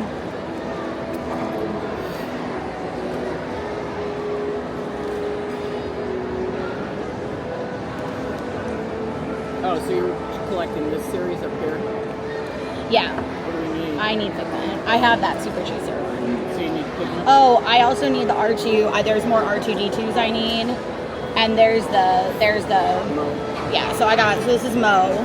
Oh, so you're collecting this series up here? Yeah. What do we need? I need Figment. I have that Super Chaser one. So you need pigment? Oh, I also need the R2. There's more R2D2s I need. And there's the, No. yeah, so this is Mo.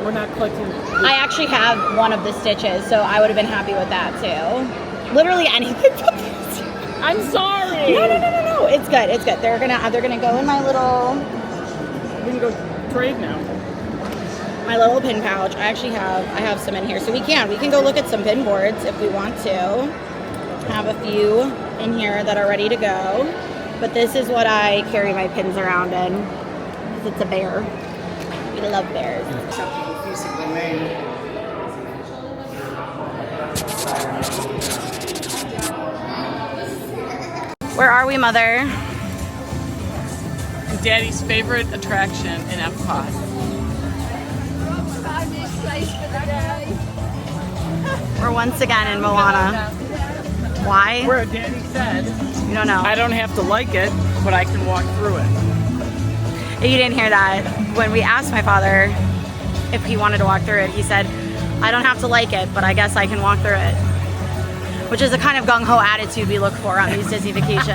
We're not collecting. I actually have one of the stitches, so I would have been happy with that too. Literally anything but this. I'm sorry. No. It's good. They're gonna go in my little We can go trade now. pin pouch. I have some in here, so we can go look at some pin boards if we want to. Have a few in here that are ready to go. But this is what I carry my pins around in. 'Cause it's a bear. We love bears. Where are we, Mother? Daddy's favorite attraction in Epcot. We're once again in Moana. Why? Where Daddy said, You don't know. I don't have to like it, but I can walk through it. You didn't hear that. When we asked my father if he wanted to walk through it, he said, I don't have to like it, but I guess I can walk through it. Which is the kind of gung-ho attitude we look for on these Disney vacations.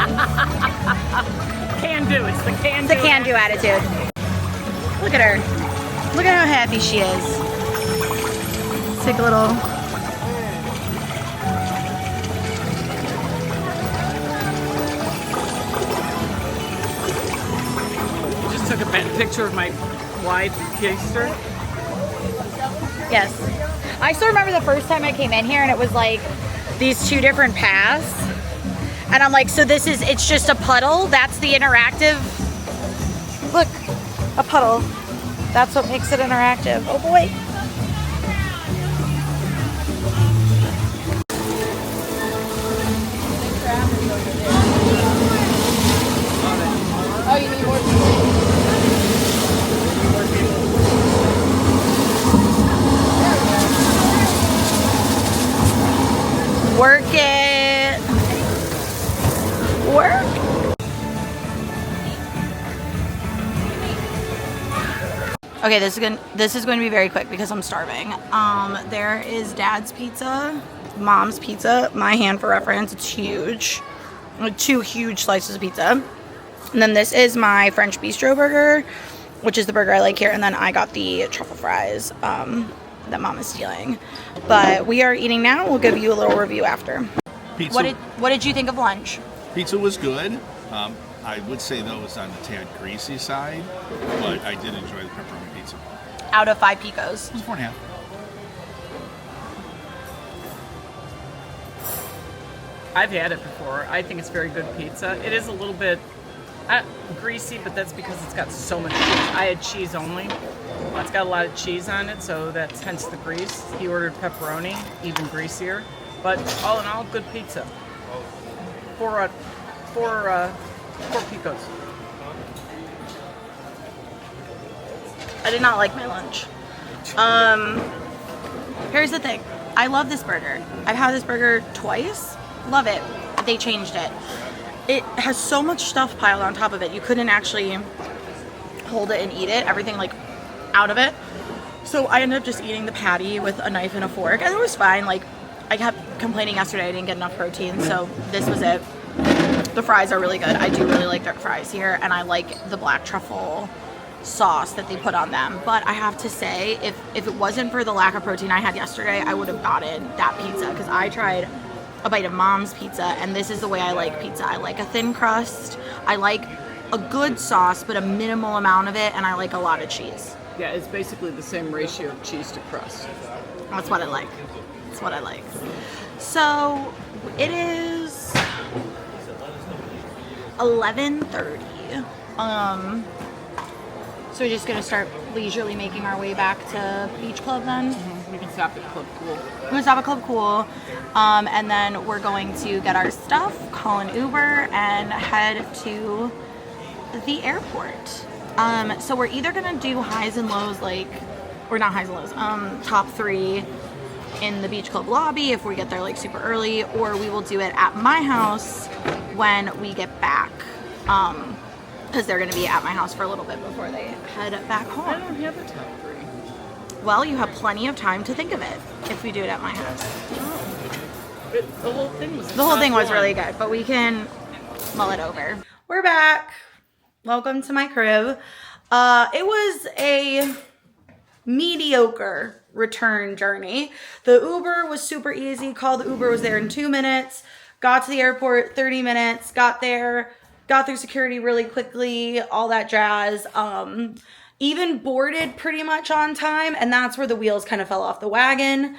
Can do. It's the can It's a can-do attitude. Look at her. Look at how happy she is. Let's take a little... Just took a picture of my wide keister. Yes. I still remember the first time I came in here and it was like these two different paths. And I'm like, so this is, it's just a puddle? That's the interactive? Look, a puddle. That's what makes it interactive. Oh boy. Oh, you need more Work it. Work. Okay, this is going to be very quick because I'm starving. There is Dad's pizza, Mom's pizza. My hand for reference, it's huge. Like 2 huge slices of pizza. And then this is my French bistro burger, which is the burger I like here. And then I got the truffle fries that Mom is stealing. But we are eating now. We'll give you a little review after. Pizza. What did you think of lunch? Pizza was good. I would say though it was on the tad greasy side, but I did enjoy the pepperoni pizza. Out of 5 picos. It was 4.5. I've had it before. I think it's very good pizza. It is a little bit greasy, but that's because it's got so much cheese. I had cheese only. It's got a lot of cheese on it, so that's hence the grease. He ordered pepperoni, even greasier. But all in all, good pizza. Four picos. I did not like my lunch. Here's the thing. I love this burger. I've had this burger twice. Love it. They changed it. It has so much stuff piled on top of it. You couldn't actually hold it and eat it. Everything like out of it. So I ended up just eating the patty with a knife and a fork. And it was fine. Like I kept complaining yesterday I didn't get enough protein. So this was it. The fries are really good. I do really like their fries here. And I like the black truffle sauce that they put on them. But I have to say, if it wasn't for the lack of protein I had yesterday, I would have gotten that pizza. Because I tried a bite of Mom's pizza, and this is the way I like pizza. I like a thin crust. I like a good sauce, but a minimal amount of it, and I like a lot of cheese. Yeah, it's basically the same ratio of cheese to crust. That's what I like. That's what I like. So it is 11:30. So we're just gonna start leisurely making our way back to Beach Club then. We can stop at Club Cool. We're gonna stop at Club Cool, and then we're going to get our stuff, call an Uber, and head to the airport. So we're either gonna do highs and lows, or not highs and lows, top 3 in the Beach Club lobby if we get there like super early, or we will do it at my house when we get back. Because they're gonna be at my house for a little bit before they head back home. I don't have a top 3. Well, you have plenty of time to think of it if we do it at my house. The whole thing was really good, but we can mull it over. We're back. Welcome to my crib. It was a mediocre return journey. The Uber was super easy. Called the Uber, was there in 2 minutes. Got to the airport, 30 minutes. Got there, got through security really quickly, all that jazz. Even boarded pretty much on time, and that's where the wheels kind of fell off the wagon,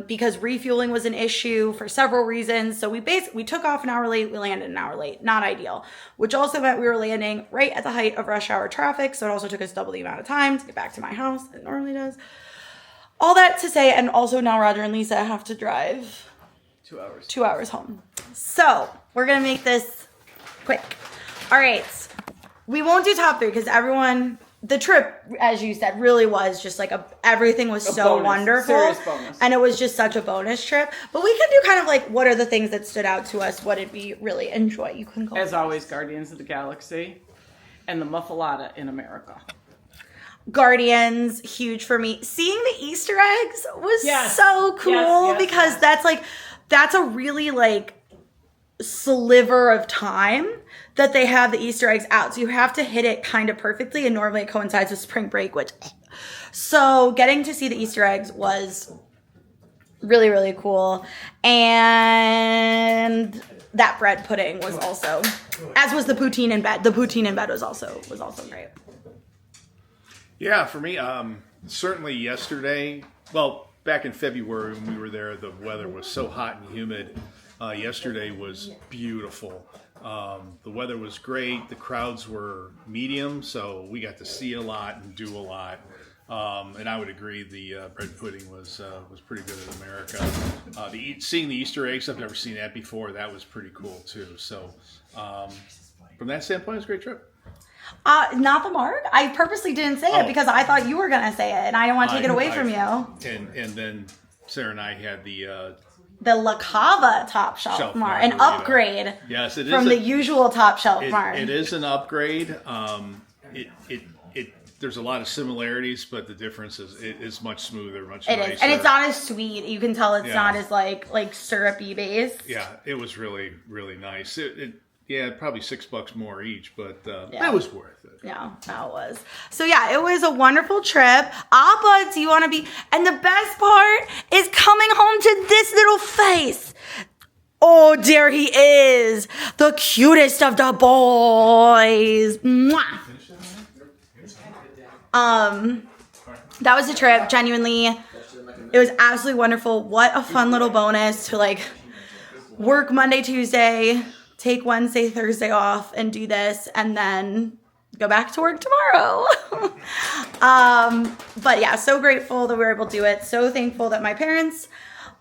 because refueling was an issue for several reasons. So we took off an hour late, we landed an hour late. Not ideal, which also meant we were landing right at the height of rush hour traffic, so it also took us double the amount of time to get back to my house than it normally does. All that to say, and also now Roger and Lisa have to drive 2 hours. 2 hours home. So we're gonna make this quick. All right, we won't do top 3 because the trip, as you said, really was just like everything was so bonus, wonderful. serious bonus. And it was just such a bonus trip. But we can do kind of like, what are the things that stood out to us? What did we really enjoy? You can go. As always, Guardians of the Galaxy and the Muffalata in America. Guardians, huge for me. Seeing the Easter eggs was so cool because that's a really like sliver of time that they have the Easter eggs out. So you have to hit it kind of perfectly, and normally it coincides with spring break, so getting to see the Easter eggs was really, really cool. And that bread pudding was also, as was the poutine in bed. The poutine in bed was also back Yeah, for me, certainly yesterday, well, back in February when we were there, the weather was so hot and humid. Yesterday was beautiful. The weather was great. The crowds were medium, so we got to see a lot and do a lot. And I would agree the bread pudding was pretty good in America. Seeing the Easter eggs, I've never seen that before. That was pretty cool too. So from that standpoint, it was a great trip. Not the mark. I purposely didn't say it because I thought you were gonna say it, and I didn't want to take it away from you. And then Sarah and I had the La Cava top shelf mark, an upgrade. Yes, it is from the usual top shelf mark. It is an upgrade. There's a lot of similarities, but the difference is it is much smoother, much nicer. It is, and it's not as sweet. You can tell it's not as like syrupy base. Yeah, it was really, really nice. Probably $6 more each, but that was worth it. Yeah, that was. So yeah, it was a wonderful trip. Appa, do you want to be? And the best part is coming home to this little face. Oh, there he is, the cutest of the boys. Mwah. That was a trip. Genuinely, it was absolutely wonderful. What a fun little bonus to like work Monday, Tuesday, take Wednesday, Thursday off, and do this, and then go back to work tomorrow. But yeah, so grateful that we were able to do it. So thankful that my parents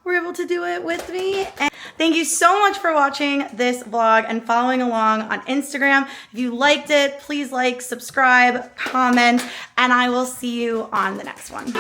were able to do it with me. And thank you so much for watching this vlog and following along on Instagram. If you liked it, please like, subscribe, comment, and I will see you on the next one.